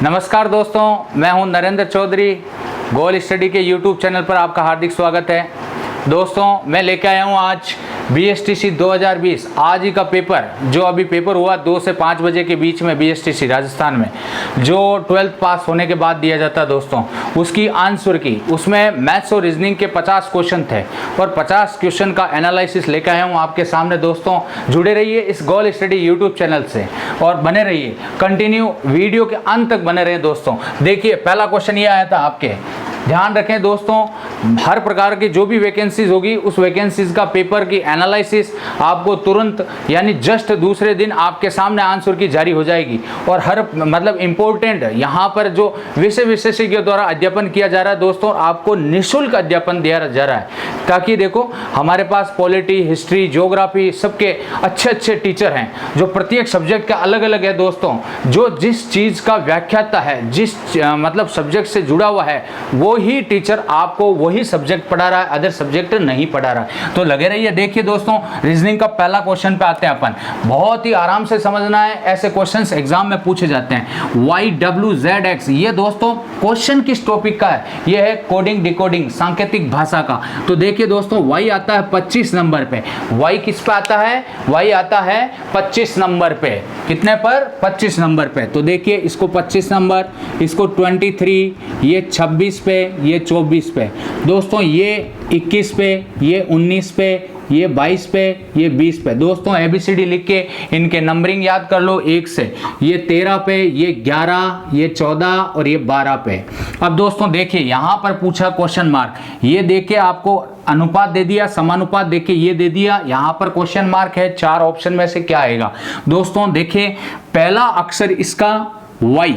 नमस्कार दोस्तों, मैं हूं नरेंद्र चौधरी। गोल स्टडी के यूट्यूब चैनल पर आपका हार्दिक स्वागत है। दोस्तों, मैं लेके आया हूं आज BSTC 2020 आज ही का पेपर, जो अभी पेपर हुआ 2 से 5 बजे के बीच में BSTC राजस्थान में, जो 12th पास होने के बाद दिया जाता है दोस्तों, उसकी आंसर की। उसमें मैथ्स और रीजनिंग के 50 क्वेश्चन थे और 50 क्वेश्चन का एनालिसिस लेकर आया हूँ आपके सामने। दोस्तों, जुड़े रहिए इस गोल स्टडी यूट्यूब चैनल से और बने रहिए, कंटिन्यू वीडियो के अंत तक बने रहिए। दोस्तों देखिए, पहला क्वेश्चन ये आया था आपके, ध्यान रखें दोस्तों, हर प्रकार की जो भी वैकेंसीज होगी उस वैकेंसीज का पेपर की एनालिसिस आपको तुरंत यानी जस्ट दूसरे दिन आपके सामने आंसर की जारी हो जाएगी। और हर मतलब इम्पोर्टेंट यहाँ पर जो विषय विशेषज्ञों द्वारा अध्यापन किया जा रहा है दोस्तों, आपको निःशुल्क अध्यापन दिया जा रहा है, ताकि देखो हमारे पास पॉलिटी, हिस्ट्री, ज्योग्राफी सबके अच्छे अच्छे टीचर हैं, जो प्रत्येक सब्जेक्ट का अलग अलग है दोस्तों। जो जिस चीज़ का व्याख्याता है, जिस मतलब सब्जेक्ट से जुड़ा हुआ है, वो ही टीचर आपको वही सब्जेक्ट पढ़ा रहा है, अदर सब्जेक्ट नहीं पढ़ा रहा है। तो लगे रहिए। देखिए दोस्तों, रीजनिंग का पहला क्वेश्चन पे आते हैं अपन। बहुत ही आराम से समझना है, ऐसे क्वेश्चंस एग्जाम में पूछे जाते हैं। YWZX, ये दोस्तों क्वेश्चन किस टॉपिक का है? ये है कोडिंग डिकोडिंग, सांकेतिक भाषा का। तो देखिए दोस्तों, Y आता है 25 नंबर पे। Y किस पे आता है? Y आता है 25 नंबर पे। कितने पर? 25 नंबर पे। तो देखिए, इसको 25 नंबर, इसको 23, ये 26 पे, ये 24 पे। दोस्तों ये 21 पे, ये 19 पे, ये 22 पे, ये 20 पे। दोस्तों ABCD लिख के इनके नंबरिंग याद कर लो 1 से। ये 13 पे, ये 11, ये 14 और ये 12 पे। अब दोस्तों देखिए, यहाँ पर पूछा क्वेश्चन मार्क, ये देखिए आपको अनुपात दे दिया, समानुपात देखिए ये दे दिया, यहाँ पर क्वेश्चन मार्क है। 4 ऑप्शन में से क्या आएगा? दोस्तों देखिए, पहला अक्षर इसका Y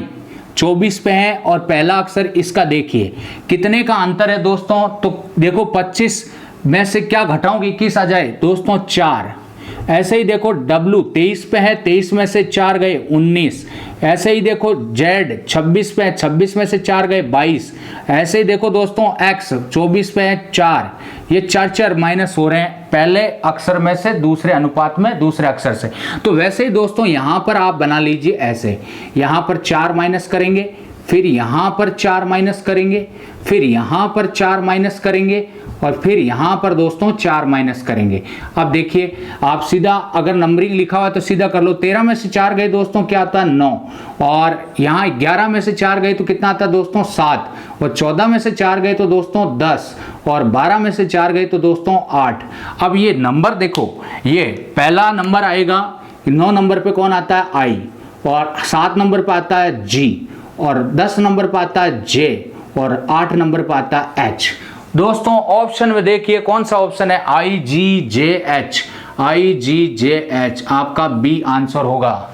24 पे है और पहला अक्षर इसका देखिए कितने का अंतर है दोस्तों। तो देखो 25 में से क्या घटाऊंगी, 21 आ जाए दोस्तों, 4। ऐसे ही देखो W 23 पे है, 23 में से 4 गए 19। ऐसे ही देखो Z 26 पे है, 26 में से 4 गए 22। ऐसे ही देखो दोस्तों X 24 पे है, 4। ये 4 माइनस हो रहे हैं पहले अक्षर में से दूसरे अनुपात में, दूसरे अक्षर से। तो वैसे ही दोस्तों यहाँ पर आप बना लीजिए ऐसे, यहाँ पर 4 माइनस करेंगे, फिर यहाँ पर 4 माइनस करेंगे, फिर यहाँ पर 4 माइनस करेंगे और फिर यहाँ पर दोस्तों 4 माइनस करेंगे। अब देखिए, आप सीधा अगर नंबरिंग लिखा हुआ तो सीधा कर लो। 13 में से 4 गए दोस्तों, क्या आता है? 9। और यहाँ 11 में से 4 गए तो कितना आता है दोस्तों? 7। और 14 में से 4 गए तो दोस्तों 10। और 12 में से 4 गए तो दोस्तों 8। अब ये नंबर देखो, ये पहला नंबर आएगा, 9 नंबर पे कौन आता है? I। और 7 नंबर पे आता है G। और 10 नंबर पे आता है J। और 8 नंबर पे आता है H। दोस्तों ऑप्शन में देखिए कौन सा ऑप्शन है? IGJH। IGJH आपका B आंसर होगा।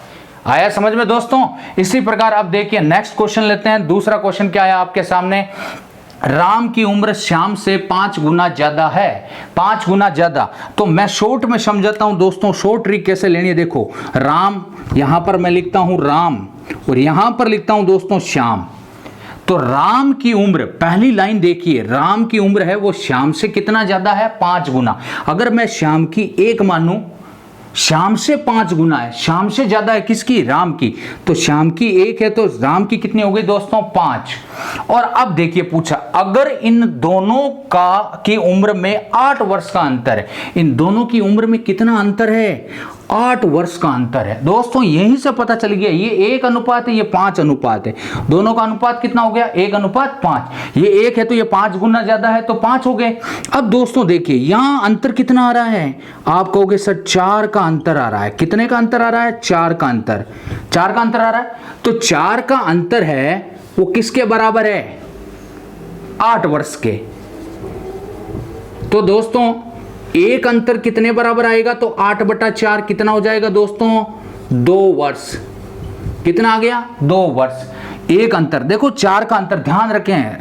आया समझ में दोस्तों? इसी प्रकार अब देखिए, नेक्स्ट क्वेश्चन लेते हैं। दूसरा क्वेश्चन क्या आया आपके सामने? राम की उम्र श्याम से 5 गुना ज्यादा है। 5 गुना ज्यादा। तो मैं शॉर्ट में समझाता हूं दोस्तों, शॉर्ट ट्रिक कैसे लेनी है। देखो, राम, यहां पर मैं लिखता हूं राम और यहां पर लिखता हूं दोस्तों श्याम। तो राम की उम्र, पहली लाइन देखिए, राम की उम्र है वो श्याम से कितना ज्यादा है? 5 गुना। अगर मैं श्याम की 1 मानूं, श्याम से 5 गुना है, श्याम से ज्यादा है किसकी? राम की। तो श्याम की 1 है तो राम की कितनी हो गई दोस्तों? 5। और अब देखिए पूछा, अगर इन दोनों की उम्र में 8 वर्ष का अंतर है, इन दोनों की उम्र में कितना अंतर है? 8 वर्ष का अंतर है दोस्तों। यहीं से पता चल गया, ये 1 अनुपात है, ये 5 अनुपात है। दोनों का अनुपात कितना हो गया? 1 अनुपात 5। ये 1 है तो ये 5 गुना ज्यादा है तो 5 हो गए। अब दोस्तों देखिए, यहां अंतर कितना आ रहा है? आप कहोगे सर 4 का अंतर आ रहा है। कितने का अंतर आ रहा है? 4 का अंतर। 4 का अंतर आ रहा है। तो 4 का अंतर है वो किसके बराबर है? 8 वर्ष के। तो दोस्तों एक अंतर कितने बराबर आएगा? तो 8/4 कितना हो जाएगा दोस्तों? 2 वर्ष। कितना आ गया? 2 वर्ष। एक अंतर देखो, 4 का अंतर, ध्यान रखें,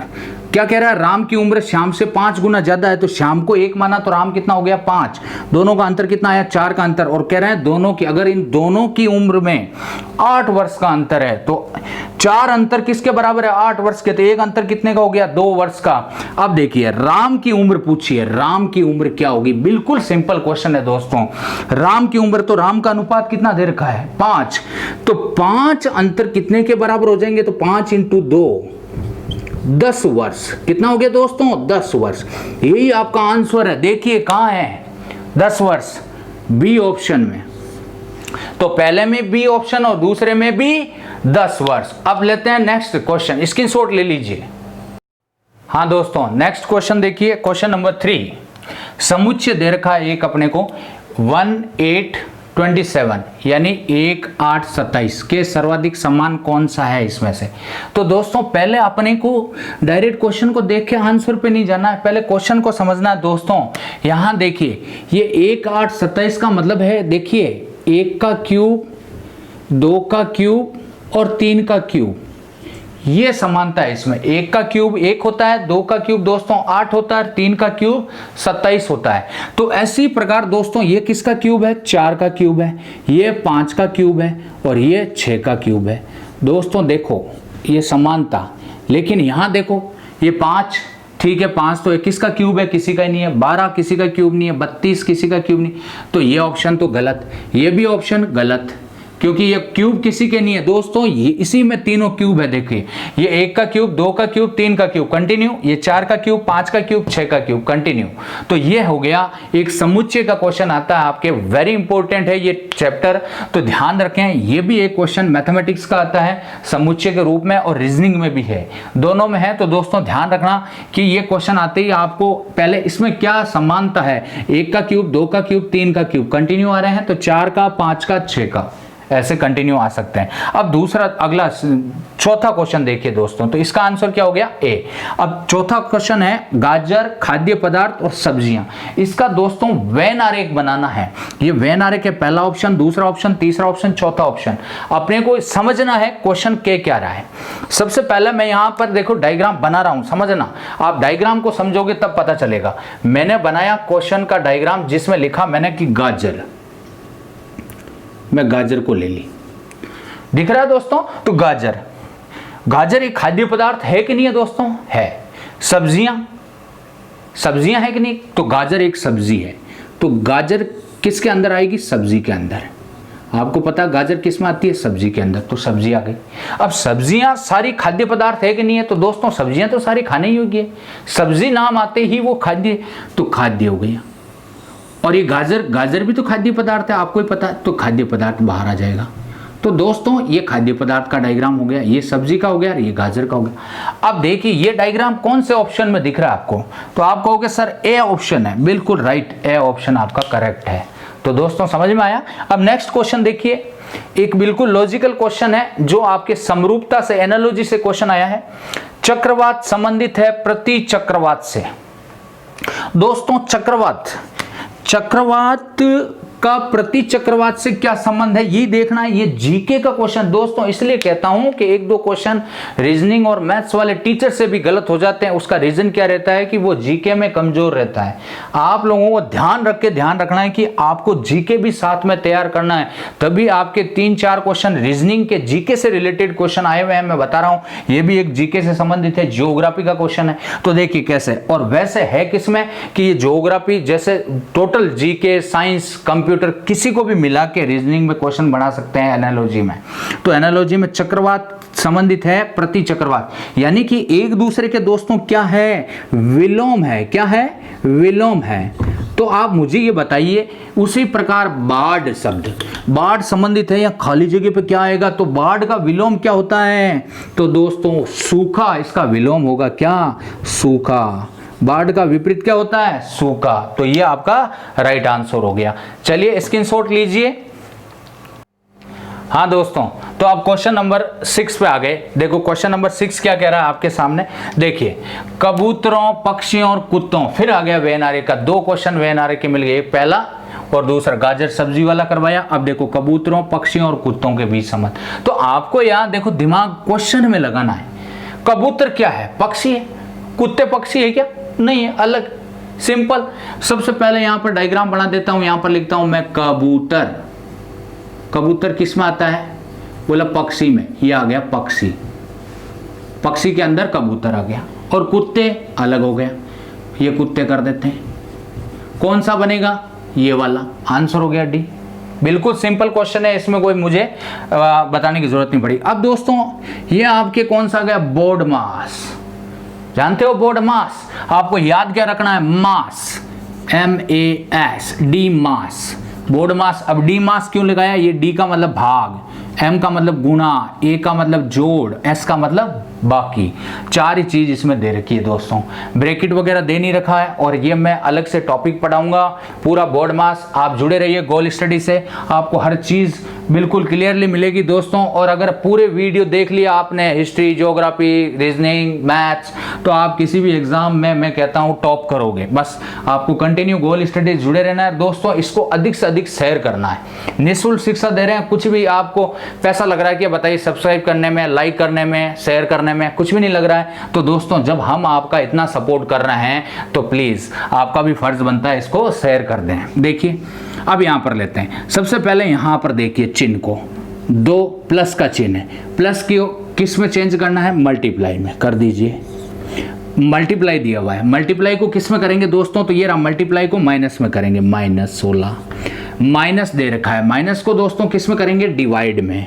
क्या कह रहा है, राम की उम्र श्याम से 5 गुना ज्यादा है, तो श्याम को 1 माना तो राम कितना हो गया 5, दोनों का अंतर कितना आया 4 का अंतर, और कह रहे हैं दोनों की, अगर इन दोनों की उम्र में 8 वर्ष का अंतर है तो 4 अंतर किसके बराबर है 8 वर्ष के, तो एक अंतर कितने का हो गया 2 वर्ष का। अब देखिए राम की उम्र पूछिए, राम की उम्र क्या होगी, बिल्कुल सिंपल क्वेश्चन है दोस्तों। राम की उम्र, तो राम का अनुपात कितना दे रखा है 5, तो 5 अंतर कितने के बराबर हो जाएंगे, तो 5 इंटू 2 10 वर्ष, कितना हो गया दोस्तों 10 वर्ष। यही आपका आंसर है, देखिए कहां है 10 वर्ष, बी ऑप्शन में। तो पहले में बी ऑप्शन और दूसरे में भी 10 वर्ष। अब लेते हैं नेक्स्ट क्वेश्चन, स्क्रीनशॉट ले लीजिए। हाँ दोस्तों नेक्स्ट क्वेश्चन देखिए, क्वेश्चन नंबर 3। समुच्चय दे रखा है एक अपने को 1827 यानी 1827 के सर्वाधिक समान कौन सा है इसमें से। तो दोस्तों पहले अपने को डायरेक्ट क्वेश्चन को देख के आंसर पे नहीं जाना है, पहले क्वेश्चन को समझना है दोस्तों। यहां देखिए ये 1827 का मतलब है, देखिए 1 का क्यूब, 2 का क्यूब और 3 का क्यूब, ये समानता है इसमें। 1 का क्यूब 1 होता है, 2 का क्यूब दोस्तों 8 होता है, 3 का क्यूब 27 होता है। तो ऐसी प्रकार दोस्तों ये किसका क्यूब है 4 का क्यूब है, ये 5 का क्यूब है और ये 6 का क्यूब है। दोस्तों देखो ये समानता, लेकिन यहां देखो ये 5, ठीक है 5 तो किसका क्यूब है, किसी का ही नहीं है, 12 किसी का क्यूब नहीं है, 32 किसी का क्यूब नहीं, तो ये ऑप्शन तो गलत, ये भी ऑप्शन गलत, क्योंकि ये क्यूब किसी के नहीं है दोस्तों। ये इसी में तीनों क्यूब है, देखिए ये 1 का क्यूब, 2 का क्यूब, 3 का क्यूब कंटिन्यू, ये 4 का क्यूब, 5 का क्यूब, 6 का क्यूब कंटिन्यू। तो ये हो गया एक समुच्चय का क्वेश्चन आता है आपके, वेरी इंपॉर्टेंट है ये चैप्टर, तो ध्यान रखें। ये भी एक क्वेश्चन मैथमेटिक्स का आता है समुच्चय के रूप में और रीजनिंग में भी है, दोनों में है। तो दोस्तों ध्यान रखना कि ये क्वेश्चन आते ही आपको पहले इसमें क्या समानता है, 1 का क्यूब, 2 का क्यूब, 3 का क्यूब कंटिन्यू आ रहे हैं, तो 4 का, 5 का, 6 का ऐसे कंटिन्यू आ सकते हैं। अब दूसरा अगला चौथा क्वेश्चन देखिए दोस्तों, तो इसका आंसर क्या हो गया ए। अब चौथा क्वेश्चन है गाजर, खाद्य पदार्थ और सब्जियां। इसका दोस्तों वेन आरेख बनाना है। ये वेन आरेख है, पहला ऑप्शन, दूसरा ऑप्शन, तीसरा ऑप्शन, चौथा ऑप्शन। अपने को समझना है क्वेश्चन के क्या रहा है। सबसे पहले मैं यहां पर देखो डायग्राम बना रहा हूं, समझना, आप डायग्राम को समझोगे तब पता चलेगा। मैंने बनाया क्वेश्चन का डायग्राम जिसमें लिखा मैंने कि गाजर, मैं गाजर को ले ली, दिख रहा है दोस्तों। तो गाजर, गाजर एक खाद्य पदार्थ है कि नहीं है दोस्तों, है। सब्जियां, सब्जियां है कि नहीं, तो गाजर एक सब्जी है। तो गाजर किसके अंदर आएगी, सब्जी के अंदर। आपको पता है गाजर किस में आती है, सब्जी के अंदर, तो सब्जी आ गई। अब सब्जियां सारी खाद्य पदार्थ है कि नहीं है, तो दोस्तों सब्जियां तो सारी खाने ही होगी, सब्जी नाम आते ही वो खाद्य, तो खाद्य हो गया। और ये गाजर, गाजर भी तो खाद्य पदार्थ है, आपको ही पता है, तो खाद्य पदार्थ बाहर आ जाएगा। तो दोस्तों ये खाद्य पदार्थ का डायग्राम हो गया, ये सब्जी का हो गया और ये गाजर का हो गया। अब देखिए ये डायग्राम कौन से ऑप्शन में दिख रहा है आपको, तो आप कहोगे सर ए ऑप्शन है, बिल्कुल राइट, ए ऑप्शन आपका करेक्ट है। तो दोस्तों समझ में आया। अब नेक्स्ट क्वेश्चन देखिए, एक बिल्कुल लॉजिकल क्वेश्चन है जो आपके समरूपता से, एनालॉजी से क्वेश्चन आया है। चक्रवात संबंधित है प्रति चक्रवात से। दोस्तों चक्रवात, चक्रवात का प्रति चक्रवात से क्या संबंध है ये देखना है। ये जीके का क्वेश्चन दोस्तों, इसलिए कहता हूं कि एक दो क्वेश्चन रीजनिंग और मैथ्स वाले टीचर से भी गलत हो जाते हैं। उसका रीजन क्या रहता है कि वो जीके में कमजोर रहता है। आप लोगों को ध्यान रखना है कि आपको जीके भी साथ में तैयार करना है, तभी आपके 3-4 क्वेश्चन रीजनिंग के जीके से रिलेटेड क्वेश्चन आए हुए हैं। मैं बता रहा हूं ये भी एक जीके से संबंधित है, ज्योग्राफी का क्वेश्चन है। तो देखिए कैसे, और वैसे है किसमें कि ये ज्योग्राफी जैसे टोटल जीके, साइंस, कंप्यूटर किसी को भी मिला के रीजनिंग में क्वेश्चन बना सकते हैं एनालॉजी में। तो एनालॉजी में चक्रवात संबंधित है प्रति चक्रवात, यानी कि एक दूसरे के दोस्तों क्या है, विलोम है। क्या है, विलोम है। तो आप मुझे ये बताइए, उसी प्रकार बाढ़ शब्द, बाढ़ संबंधित है या खाली जगह पे क्या आएगा, तो बाढ़ का विलोम क्या होता है, तो दोस्तों सूखा, इसका विलोम होगा क्या, सूखा। बाढ़ का विपरीत क्या होता है, सूखा। तो ये आपका राइट आंसर हो गया। चलिए स्क्रीनशॉट लीजिए। हाँ दोस्तों, तो आप क्वेश्चन नंबर 6 पे आ गए। देखो क्वेश्चन नंबर 6 क्या कह रहा है आपके सामने, देखिए कबूतरों, पक्षियों और कुत्तों, फिर आ गया वेनारे का। 2 क्वेश्चन वेनारे के मिल गए, एक पहला और दूसरा गाजर सब्जी वाला करवाया। अब देखो कबूतरों, पक्षियों और कुत्तों के बीच संबंध। तो आपको यहाँ देखो दिमाग क्वेश्चन में लगाना है। कबूतर क्या है, पक्षी है, कुत्ते पक्षी है क्या? नहीं है, अलग, सिंपल। सबसे पहले यहां पर डायग्राम बना देता हूं, यहां पर लिखता हूं मैं कबूतर। कबूतर किस में आता है? बोला पक्षी में, ये आ गया पक्षी, पक्षी के अंदर कबूतर आ गया। और कुत्ते अलग हो गया, ये कुत्ते कर देते हैं। कौन सा बनेगा? ये वाला। आंसर हो गया डी। बिल्कुल सिंपल क्वेश्चन है, इसमें कोई मुझे बताने की जरूरत नहीं पड़ी। अब दोस्तों ये आपके कौन सा आ गया? बोर्ड मास। जानते हो बोर्ड मास? आपको याद क्या रखना है? मास, MAS, डी मास, बोर्ड मास। अब डी मास क्यों लगाया? ये डी का मतलब भाग, M का मतलब गुना, A का मतलब जोड़, S का मतलब बाकी। चार ही चीज इसमें दे रखी है दोस्तों, ब्रैकेट वगैरह दे नहीं रखा है। और ये मैं अलग से टॉपिक पढ़ाऊंगा, पूरा बोर्ड मास। आप जुड़े रहिए गोल स्टडी से, आपको हर चीज बिल्कुल क्लियरली मिलेगी दोस्तों। और अगर पूरे वीडियो देख लिया आपने, हिस्ट्री, ज्योग्राफी, रीजनिंग, मैथ्स, तो आप किसी भी एग्जाम में मैं कहता हूँ टॉप करोगे। बस आपको कंटिन्यू गोल स्टडी जुड़े रहना है दोस्तों। इसको अधिक से अधिक शेयर करना है, निःशुल्क शिक्षा दे रहे हैं। कुछ भी आपको पैसा लग रहा है क्या? बताइए। सब्सक्राइब करने में, लाइक करने में, शेयर करने में कुछ भी नहीं लग रहा है। तो दोस्तों जब हम आपका इतना सपोर्ट कर रहे हैं तो प्लीज आपका भी फर्ज बनता है इसको शेयर कर दें। देखिए अब यहां पर लेते हैं। सबसे पहले यहां पर देखिए चिन्ह को, 2 प्लस का चिन्ह है। प्लस को किस में चेंज करना है? मल्टीप्लाई में कर दीजिए। मल्टीप्लाई दिया हुआ है, मल्टीप्लाई को किस में करेंगे दोस्तों? तो ये रहा, मल्टीप्लाई को माइनस में करेंगे, -16। माइनस दे रखा है, माइनस को दोस्तों किस में करेंगे? डिवाइड में,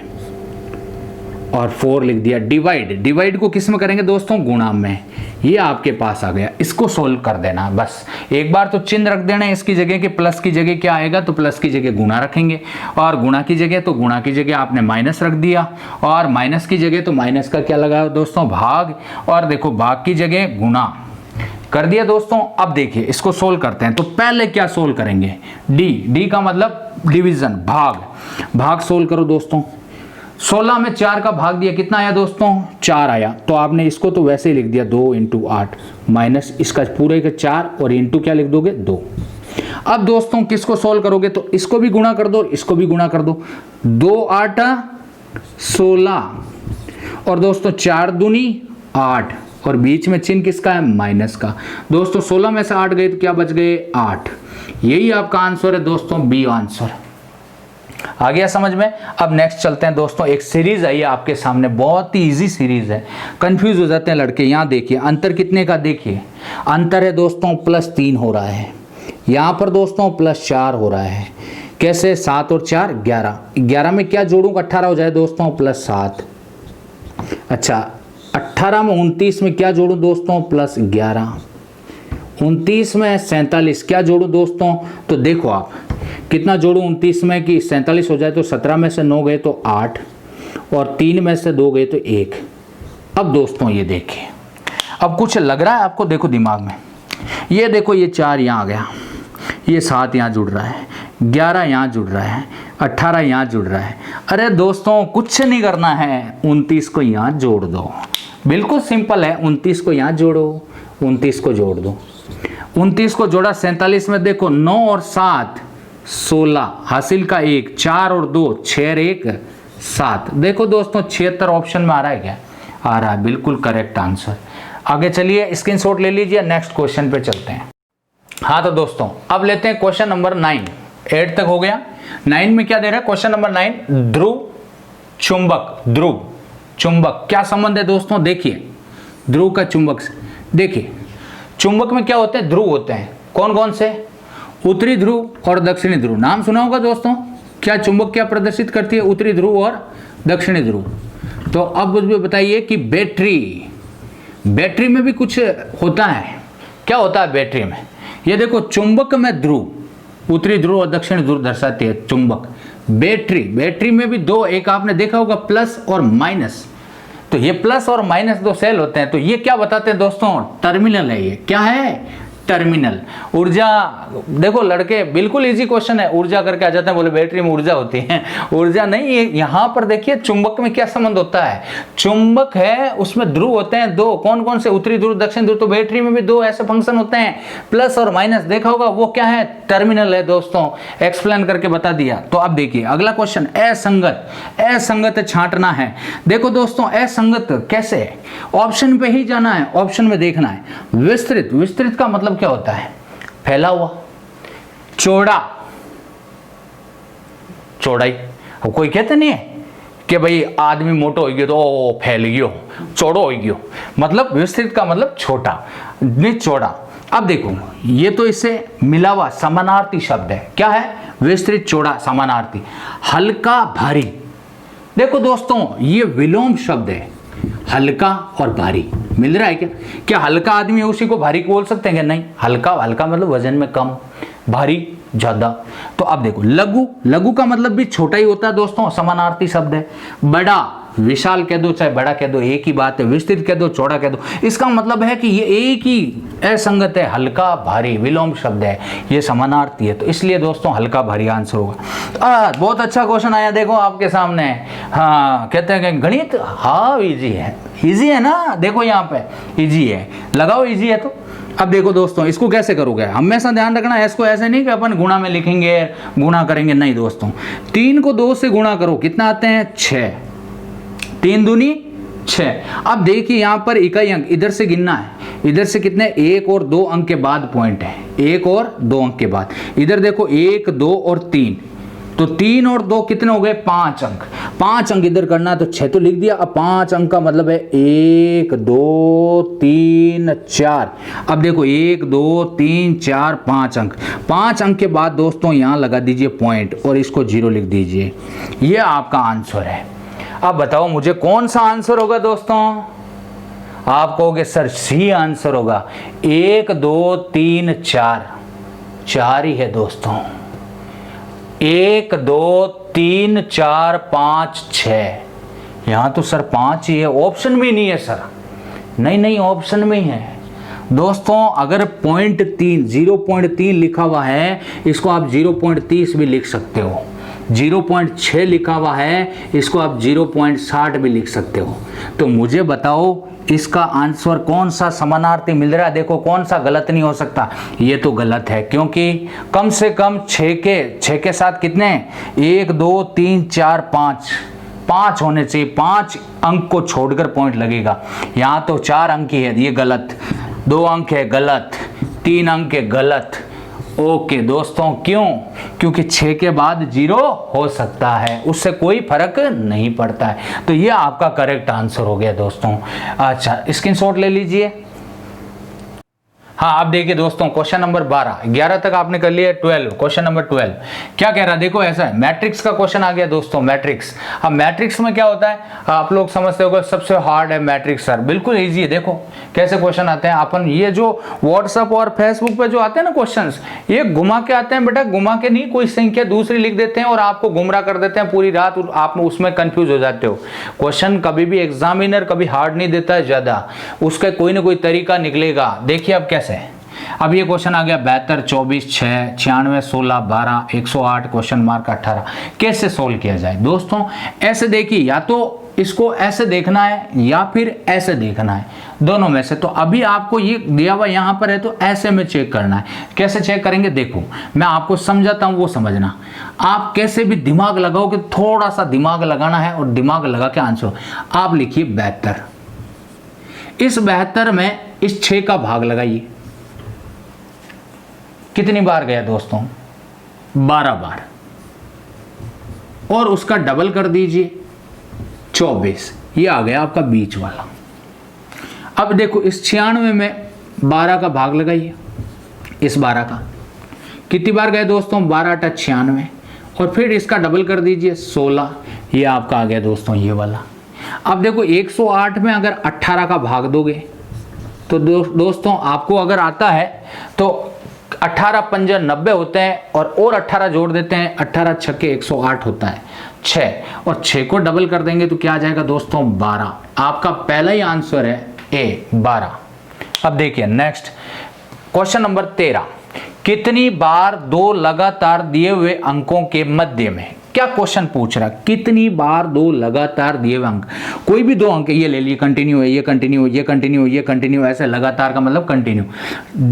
और 4 लिख दिया। डिवाइड, डिवाइड को किस में करेंगे दोस्तों? गुणा में। ये आपके पास आ गया, इसको सोल्व कर देना बस। एक बार तो चिन्ह रख देना इसकी जगह के, प्लस की जगह क्या आएगा? तो प्लस की जगह गुणा रखेंगे, और गुणा की जगह तो गुणा की जगह आपने माइनस रख दिया, और माइनस की जगह तो माइनस का क्या लगा दोस्तों? भाग, और देखो भाग की जगह गुणा कर दिया दोस्तों। अब देखिए इसको सोल्व करते हैं। तो पहले क्या सोल्व करेंगे? डी, डी का मतलब डिवीजन, भाग। भाग सोल्व करो दोस्तों। 16 में 4 का भाग दिया, कितना आया दोस्तों? 4 आया। तो आपने इसको तो वैसे ही लिख दिया 2 × 8 माइनस इसका पूरे का 4, और इंटू क्या लिख दोगे? 2। अब दोस्तों किसको सोल्व करोगे? तो इसको भी गुणा कर दो, इसको भी गुणा कर दो। 2 8 16, और दोस्तों 4 दूनी 8, और बीच में चिन्ह किसका है? माइनस का। दोस्तों 16 में से 8 गए तो क्या बच गए? 8। यही आपका आंसर है दोस्तों, बी आंसर। आ गया समझ में? अब नेक्स्ट चलते हैं दोस्तों। एक सीरीज आई है आपके सामने, बहुत ही इजी सीरीज है, कंफ्यूज हो जाते हैं लड़के। यहाँ देखिए अंतर कितने का, देखिए अंतर है दोस्तों +3 हो रहा है। यहाँ पर दोस्तों +4 हो रहा है। कैसे? 7 और 4 11। 11 में क्या जोड़ूं? 18 हो जाए दोस्तों, +7। अच्छा 18 में 29 में क्या जोड़ूं दोस्तों? +11। 29 में 47 क्या जोड़ूं दोस्तों? तो देखो आप कितना जोड़ूं 29 में कि 47 हो जाए। तो 17 में से 9 गए तो 8, और 3 में से 2 गए तो 1। अब दोस्तों ये देखिए, अब कुछ लग रहा है आपको? देखो दिमाग में, ये देखो ये 4 यहाँ आ गया, ये 7 यहाँ जुड़ रहा है, 11 यहाँ जुड़ रहा है, 18 यहाँ जुड़ रहा है। अरे दोस्तों कुछ नहीं करना है, 29 को यहाँ जोड़ दो। बिल्कुल सिंपल है, 29 को यहाँ जोड़ो, 29 को जोड़ दो। 29 को जोड़ा 47 में, देखो 9 और 7 16, हासिल का 1, 4 और 2 6 और 1 7। देखो दोस्तों 76 ऑप्शन में आ रहा है क्या? आ रहा है, बिल्कुल करेक्ट आंसर। आगे चलिए स्क्रीनशॉट ले लीजिए, नेक्स्ट क्वेश्चन पे चलते हैं। हाँ तो दोस्तों अब लेते हैं क्वेश्चन नंबर 9। 8 तक हो गया। 9 में क्या दे रहा है? क्वेश्चन नंबर 9, ध्रुव चुंबक। ध्रुव चुंबक क्या संबंध है दोस्तों? देखिए ध्रुव का चुंबक से, देखिए चुंबक में क्या होते हैं? ध्रुव होते हैं। कौन कौन से? उत्तरी ध्रुव और दक्षिणी ध्रुव। नाम सुना होगा दोस्तों। क्या चुंबक क्या प्रदर्शित करती है? उत्तरी ध्रुव और दक्षिणी ध्रुव। तो अब मुझे बताइए कि बैटरी, बैटरी में भी कुछ होता है। क्या होता है बैटरी में? ये देखो चुंबक में ध्रुव, उत्तरी ध्रुव और दक्षिणी ध्रुव दर्शाती है चुंबक। बैटरी, बैटरी में भी दो, एक आपने देखा होगा प्लस और माइनस। तो ये प्लस और माइनस दो सेल होते हैं। तो ये क्या बताते हैं दोस्तों? टर्मिनल है। ये क्या है? टर्मिनल। ऊर्जा, देखो लड़के बिल्कुल इजी क्वेश्चन है, ऊर्जा करके आ जाते हैं, बोले बैटरी में ऊर्जा होती है, ऊर्जा नहीं है। यहाँ पर देखिए चुंबक में क्या संबंध होता है, चुंबक है उसमें ध्रुव होते हैं दो, कौन कौन से, उत्तरी ध्रुव दक्षिण ध्रुव, तो बैटरी में भी दो ऐसे फंक्शन होते हैं, प्लस और माइनस, देखा होगा वो क्या है, टर्मिनल है दोस्तों, एक्सप्लेन करके बता दिया। तो अब देखिए अगला क्वेश्चन, असंगत, असंगत छांटना है। देखो दोस्तों असंगत कैसे, ऑप्शन पे ही जाना है, ऑप्शन में देखना है। विस्तृत, विस्तृत का मतलब क्या होता है, फैला हुआ, चौड़ा, चौड़ाई। अब कोई कहते नहीं है कि भाई आदमी मोटो हो गयो तो फैल गयो, चौड़ो हो गयो, मतलब विस्तृत का मतलब छोटा, नहीं चौड़ा। अब देखो ये तो इससे मिला हुआ समानार्थी शब्द है, क्या है, विस्तृत चौड़ा समानार्थी। हल्का भारी, देखो दोस्तों ये विलोम शब्द है, हल्का और भारी मिल रहा है क्या, क्या हल्का आदमी है उसी को भारी बोल सकते हैं क्या, नहीं, हल्का, हल्का मतलब वजन में कम, भारी ज्यादा। तो अब देखो लघु, लघु का मतलब भी छोटा ही होता है दोस्तों, समानार्थी शब्द है। बड़ा, विशाल कह दो चाहे बड़ा कह दो एक ही बात है, विस्तृत कह दो चौड़ा कह दो, इसका मतलब है कि ये एक ही असंगत है, हल्का भारी विलोम शब्द है, ये समानार्थी है, तो इसलिए दोस्तों हल्का भारी आंसर होगा। बहुत अच्छा क्वेश्चन आया देखो आपके सामने। हाँ कहते हैं कि गणित, हाँ इजी है, इजी है ना, देखो यहाँ पे इजी है, लगाओ इजी है। तो अब देखो दोस्तों इसको कैसे करोगे, हमेशा ध्यान रखना है, इसको ऐसे नहीं कि अपन गुणा में लिखेंगे गुणा करेंगे, नहीं दोस्तों, 3 को 2 से गुणा करो, कितना आते हैं 6, 3 दूनी 6। अब देखिए यहाँ पर इकाई अंक इधर से गिनना है, इधर से कितने, 1 और 2 अंक के बाद पॉइंट है, 1 और 2 अंक के बाद, इधर देखो 1 2 और 3, तो 3 और 2 कितने हो गए, 5 अंक, 5 अंक इधर करना है तो 6 तो लिख दिया। अब 5 अंक का मतलब है 1 2 3 4। अब देखो 1 2 3 4 5 अंक, 5 अंक के बाद दोस्तों यहाँ लगा दीजिए पॉइंट और इसको 0 लिख दीजिए, ये आपका आंसर है। अब बताओ मुझे कौन सा आंसर होगा दोस्तों, आप कहोगे सर सी आंसर होगा, 1 2 3 4, 4 ही है दोस्तों, 1 2 3 4 5 6, यहाँ तो सर 5 ही है, ऑप्शन में नहीं है सर, नहीं नहीं ऑप्शन में ही है दोस्तों। अगर 0.3 लिखा हुआ है, इसको आप 0.30 भी लिख सकते हो, 0.6 लिखा हुआ है, इसको आप 0.60 भी लिख सकते हो। तो मुझे बताओ इसका आंसर कौन सा समानार्थी मिल रहा है, देखो कौन सा गलत नहीं हो सकता, ये तो गलत है, क्योंकि कम से कम 6 के साथ कितने, 1 2 3 4 5 होने चाहिए, 5 अंक को छोड़कर पॉइंट लगेगा, यहाँ तो 4 अंक ही है, ये गलत, 2 अंक है गलत, 3 अंक है गलत। ओके दोस्तों, क्यों, क्योंकि 6 के बाद 0 हो सकता है, उससे कोई फर्क नहीं पड़ता है। तो ये आपका करेक्ट आंसर हो गया दोस्तों। अच्छा स्क्रीनशॉट ले लीजिए। हाँ अब देखिए दोस्तों क्वेश्चन नंबर 12, 11 तक आपने कर लिया, 12 क्वेश्चन नंबर 12 क्या कह रहा है, देखो ऐसा है, मैट्रिक्स का क्वेश्चन आ गया दोस्तों, मैट्रिक्स। अब मैट्रिक्स में क्या होता है, आप लोग समझते हो सबसे हार्ड है मैट्रिक्स सर, बिल्कुल इजी है। देखो कैसे क्वेश्चन आते हैं, अपन ये जो व्हाट्सएप और फेसबुक पे जो आते हैं ना क्वेश्चन, ये घुमा के आते हैं बेटा, घुमा के नहीं, कोई संख्या दूसरी लिख देते हैं और आपको गुमराह कर देते हैं पूरी रात, आप उसमें कंफ्यूज हो जाते हो। क्वेश्चन कभी भी एग्जामिनर कभी हार्ड नहीं देता है ज्यादा, उसका कोई ना कोई तरीका निकलेगा। देखिए अब कैसे, अब ये क्वेश्चन आ गया 72 24 6 96 16 12 108 क्वेश्चन मार्क 18, कैसे सोल्व किया जाए दोस्तों। ऐसे देखिए, या तो इसको ऐसे देखना है या फिर ऐसे देखना है, दोनों में से। तो अभी आपको ये दिया हुआ यहाँ पर है तो ऐसे में चेक करना है। कैसे चेक करेंगे, देखो मैं आपको समझाता हूँ, वो समझना। आप कैसे भी दिमाग लगाओगे, थोड़ा सा दिमाग लगाना है और दिमाग लगा के आंसर। आप लिखिए 72, इस 72 में इस 6 का भाग लगाइए, कितनी बार गया दोस्तों, 12 बार, और उसका डबल कर दीजिए 24, ये आ गया आपका बीच वाला। अब देखो इस 96 में 12 का भाग लगाइए, इस 12 का कितनी बार गए दोस्तों, 12 × 96, और फिर इसका डबल कर दीजिए 16, ये आपका आ गया दोस्तों ये वाला। अब देखो 108 में अगर 18 का भाग दोगे तो दोस्तों आपको अगर आता है तो 18 × 5 90 होते हैं, और 18 जोड़ देते हैं, 18 × 6 108 होता है 6, और 6 को डबल कर देंगे तो क्या आ जाएगा दोस्तों 12। आपका पहला ही आंसर है ए 12। अब देखिए नेक्स्ट क्वेश्चन नंबर 13, कितनी बार दो लगातार दिए हुए अंकों के मध्य में, क्या क्वेश्चन पूछ रहा है, कितनी बार दो लगातार दिए हुए अंक, कोई भी दो अंक, ये ले लिए कंटिन्यू है, ये कंटिन्यू, ये कंटिन्यू, ये कंटिन्यू, ऐसे लगातार का मतलब कंटिन्यू,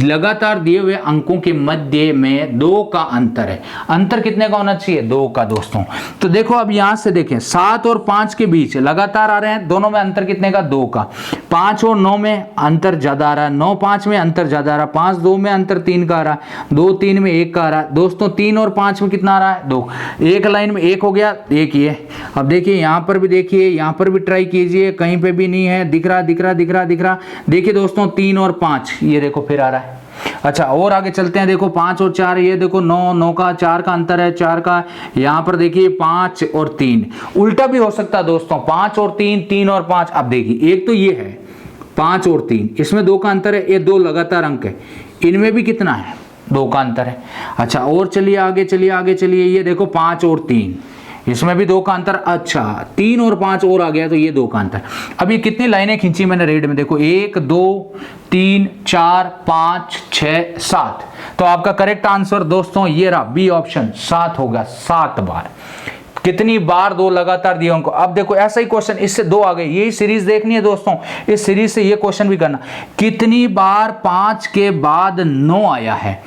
लगातार दिए हुए अंकों के मध्य में दो का अंतर है। अंतर कितने का होना चाहिए, दो का दोस्तों। तो देखो अब यहां से देखें 7 और 5 के बीच लगातार आ रहे हैं, दोनों में अंतर कितने का, दो का। 5 और 9 में अंतर ज्यादा आ रहा है, 9 5 में अंतर ज्यादा आ रहा है, 5 2 में अंतर 3 का आ रहा है, 2 3 में 1 का आ रहा है दोस्तों। 3 और 5 में कितना आ रहा है, 2। एक लाइन में 1 हो गया, एक ये। अब देखिए यहां पर भी, देखिए यहां पर भी ट्राई कीजिए, कहीं पे भी नहीं है, दिख रहा दिख रहा दिख रहा दिख रहा। देखिए दोस्तों 3 और 5, ये देखो फिर आ रहा है। अच्छा और आगे चलते हैं, देखो 5 और 4, ये देखो 9 9 का 4 का अंतर है, 4 का। यहां पर देखिए 5 और 3, उल्टा भी हो सकता है दोस्तों, 5 और 3, 3 और 5। अब देखिए एक तो ये है 5 और 3, इसमें 2 का अंतर है, ये 2 लगातार अंक है, इनमें भी कितना है, 2 का अंतर है। अच्छा और चलिए आगे, चलिए आगे चलिए, ये देखो 5 और 3, इसमें भी 2 का अंतर। अच्छा 3 और 5 और आ गया, तो ये 2 का अंतर। अब ये कितनी लाइनें खींची मैंने रेड में, देखो 1 2 3 4 5 6 7। तो आपका करेक्ट आंसर दोस्तों ये रहा, बी ऑप्शन, 7 होगा। 7 बार, कितनी बार दो लगातार दिए उनको। अब देखो ऐसा ही क्वेश्चन, इससे 2 आ गए, यही सीरीज देखनी है दोस्तों, इस सीरीज से ये क्वेश्चन भी करना। कितनी बार 5 के बाद 9 आया है,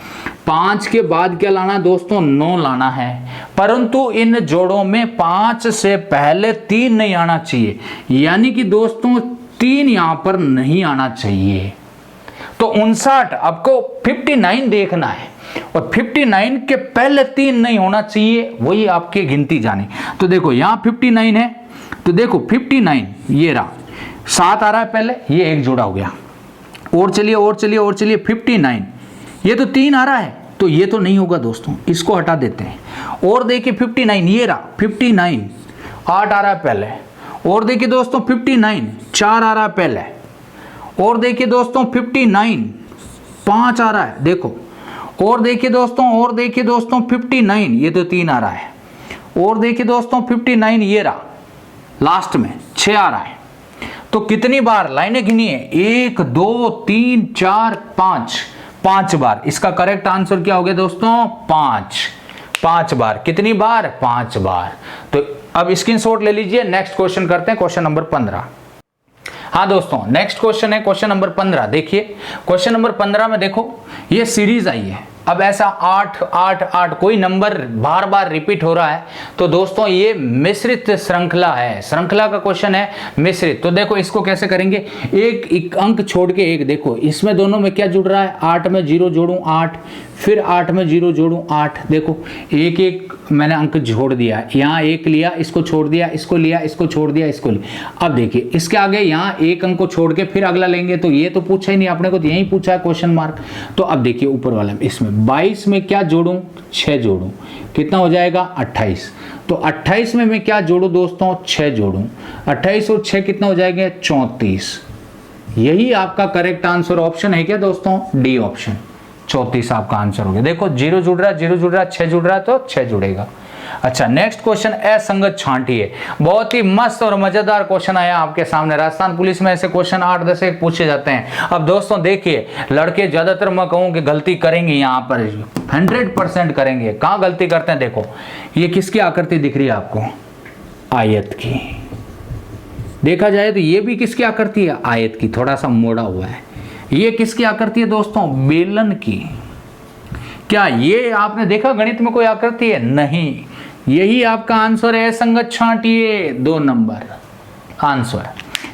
5 के बाद क्या लाना है दोस्तों, 9 लाना है, परंतु इन जोड़ों में 5 से पहले 3 नहीं आना चाहिए, यानी कि दोस्तों 3 यहां पर नहीं आना चाहिए। तो 59 आपको 59 देखना है, और 59 के पहले 3 नहीं होना चाहिए, वही आपकी गिनती जाने। तो देखो यहां 59 है, तो देखो 59 ये रहा, 7 आ रहा है पहले, ये एक जोड़ा हो गया। और चलिए और चलिए और चलिए 59, ये तो 3 आ रहा है, तो ये तो नहीं होगा दोस्तों, इसको हटा देते हैं। और देखिए 59, ये रहा 59, 8 आ रहा है पहले। और देखिए दोस्तों 59, 4 आ रहा है पहले। और देखिए दोस्तों 59, 5 आ रहा है, देखो। और देखिए दोस्तों 59, ये तो 3 आ रहा है। और देखिए दोस्तों 59, ये रहा लास्ट में 6 आ रहा है। तो कितनी बार लाइनें गिनिए, 1 2 3 4 5, 5 बार। इसका करेक्ट आंसर क्या हो गया दोस्तों, 5 बार। कितनी बार, 5 बार। तो अब स्क्रीनशॉट ले लीजिए, नेक्स्ट क्वेश्चन करते हैं, क्वेश्चन नंबर 15। हाँ दोस्तों नेक्स्ट क्वेश्चन है क्वेश्चन नंबर 15। देखिए क्वेश्चन नंबर 15 में देखो ये सीरीज आई है। अब ऐसा 8 8 8 कोई नंबर बार बार रिपीट हो रहा है, तो दोस्तों ये मिश्रित श्रृंखला है, श्रृंखला का क्वेश्चन है मिश्रित। तो देखो इसको कैसे करेंगे, एक अंक छोड़ के एक, देखो इसमें दोनों में क्या जुड़ रहा है, 8 में 0 जोड़ूं 8, फिर 8 में 0 जोड़ूं 8। देखो एक एक मैंने अंक जोड़ दिया, यहाँ एक लिया, इसको छोड़ दिया, इसको लिया, इसको छोड़ दिया, इसको लिया। अब देखिए इसके आगे यहाँ एक अंक को छोड़ के फिर अगला लेंगे, तो ये तो पूछा ही नहीं आपने को, तो यही पूछा है क्वेश्चन मार्क। तो अब देखिए ऊपर वाला में, इसमें 22 में क्या जोड़ूं, 6 जोड़ूं, कितना हो जाएगा 28। तो 28 में मैं क्या जोड़ूं दोस्तों, 6 जोड़ूं, 28 और 6 कितना हो जाएगा 34। यही आपका करेक्ट आंसर ऑप्शन है क्या दोस्तों, डी ऑप्शन, 34 आपका आंसर हो गया। देखो 0 जुड़ रहा है, 0 जुड़ रहा है, 6 जुड़ रहा है, तो 6 जुड़ेगा। अच्छा नेक्स्ट क्वेश्चन, असंगत छांटी है। बहुत ही मस्त और मजेदार क्वेश्चन आया आपके सामने। राजस्थान पुलिस में ऐसे क्वेश्चन 8-10 एक पूछे जाते हैं। अब दोस्तों देखिए लड़के ज्यादातर मैं कहूँ कि गलती करेंगे, यहाँ पर 100% करेंगे। कहाँ गलती करते हैं, देखो ये किसकी आकृति दिख रही है आपको, आयत की। देखा जाए तो ये भी किसकी आकृति है, आयत की, थोड़ा सा मोड़ा हुआ है। ये किसकी आकृति है दोस्तों, बेलन की। क्या ये आपने देखा गणित में कोई आकृति है, नहीं। यही आपका आंसर है, संगत छांटिए, 2 नंबर आंसर,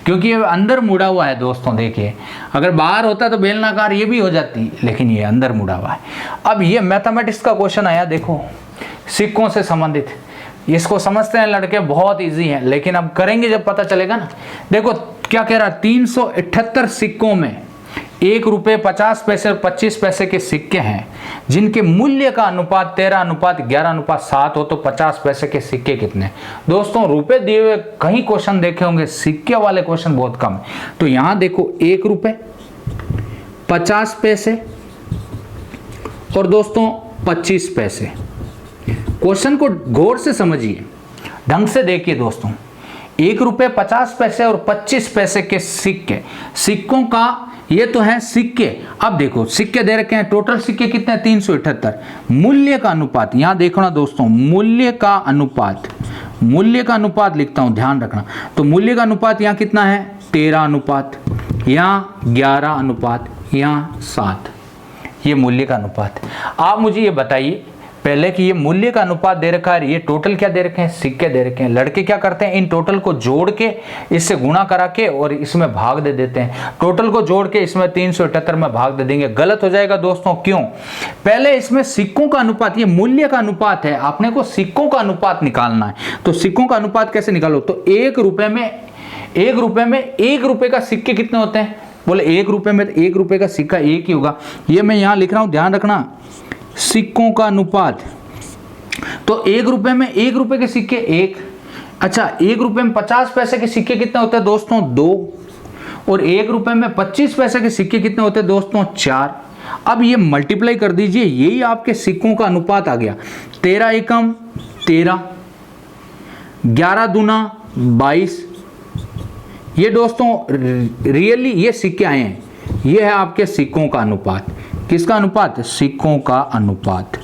क्योंकि ये अंदर मुड़ा हुआ है दोस्तों। देखिए अगर बाहर होता तो बेलनाकार ये भी हो जाती, लेकिन ये अंदर मुड़ा हुआ है। अब ये मैथमेटिक्स का क्वेश्चन आया, देखो सिक्कों से संबंधित, इसको समझते हैं लड़के, बहुत इजी है, लेकिन अब करेंगे जब पता चलेगा ना। देखो क्या कह रहा है, 378 सिक्कों में 1 रुपये 50 पैसे और 25 पैसे के सिक्के हैं, जिनके मूल्य का अनुपात 13:11:7 हो, तो 50 पैसे के सिक्के कितने। दोस्तों रुपए दिए हुए कहीं क्वेश्चन देखे होंगे, सिक्के वाले क्वेश्चन बहुत कम है। तो यहां देखो 1 रुपये 50 पैसे और दोस्तों 25 पैसे। क्वेश्चन को गौर से समझिए, ढंग से देखिए दोस्तों। 1 रुपये 50 पैसे और 25 पैसे के सिक्के, सिक्कों का ये तो है सिक्के। अब देखो सिक्के दे रखे हैं, टोटल सिक्के कितने हैं 378। मूल्य का अनुपात यहां देखो ना दोस्तों, मूल्य का अनुपात लिखता हूं, ध्यान रखना। तो मूल्य का अनुपात यहां कितना है 13 अनुपात, यहां 11 अनुपात, यहां 7, ये मूल्य का अनुपात। आप मुझे ये बताइए पहले कि ये मूल्य का अनुपात दे रखा है, ये टोटल क्या दे रखे हैं सिक्के दे रखे हैं। लड़के क्या करते हैं इन टोटल को जोड़ के इससे गुणा करा के और इसमें भाग दे देते हैं। टोटल को जोड़ के इसमें 378 में भाग दे देंगे, गलत हो जाएगा दोस्तों। क्यों? पहले इसमें सिक्कों का अनुपात, ये मूल्य का अनुपात है, आपने को सिक्कों का अनुपात निकालना है। तो सिक्कों का अनुपात कैसे निकालो? तो 1 रुपए में 1 रुपए का सिक्के कितने होते हैं? बोले 1 रुपए में 1 रुपए का सिक्का 1 ही होगा। ये मैं यहां लिख रहा हूं, ध्यान रखना, सिक्कों का अनुपात। तो 1 रुपए में 1 रुपए के सिक्के 1। अच्छा, 1 रुपए में 50 पैसे के सिक्के कितने होते हैं दोस्तों? 2। और 1 रुपए में 25 पैसे के सिक्के कितने होते हैं दोस्तों? 4। अब ये मल्टीप्लाई कर दीजिए, यही आपके सिक्कों का अनुपात आ गया। 13 एकम 13, 11 दूना 22। ये दोस्तों रियली ये सिक्के आए हैं, ये है आपके सिक्कों का अनुपात। किसका अनुपात? सिक्कों का अनुपात।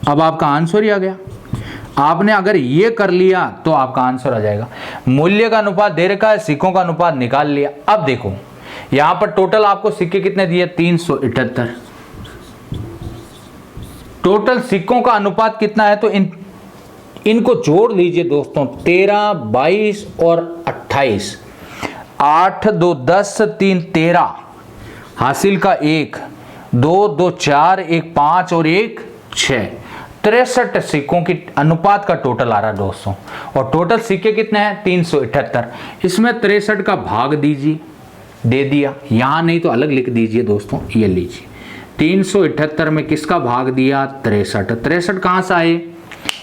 अब आपका आंसर ही आ गया। आपने अगर ये कर लिया तो आपका आंसर आ जाएगा। मूल्य का अनुपात दे रखा है, सिक्कों का अनुपात निकाल लिया। अब देखो यहां पर टोटल आपको सिक्के कितने दिए? 378। टोटल सिक्कों का अनुपात कितना है? तो इनको जोड़ लीजिए दोस्तों, 13, 22 और 28। 8 2 10 3 13, हासिल का 1 2 2 4 1 5 और 1 6। 63 सिक्कों की अनुपात का टोटल आ रहा है दोस्तों। और टोटल सिक्के कितने हैं? 378। इसमें 63 का भाग दीजिए, दे दिया, यहां नहीं तो अलग लिख दीजिए दोस्तों। ये लीजिए 378 में किसका भाग दिया? 63। 63 कहां से आए?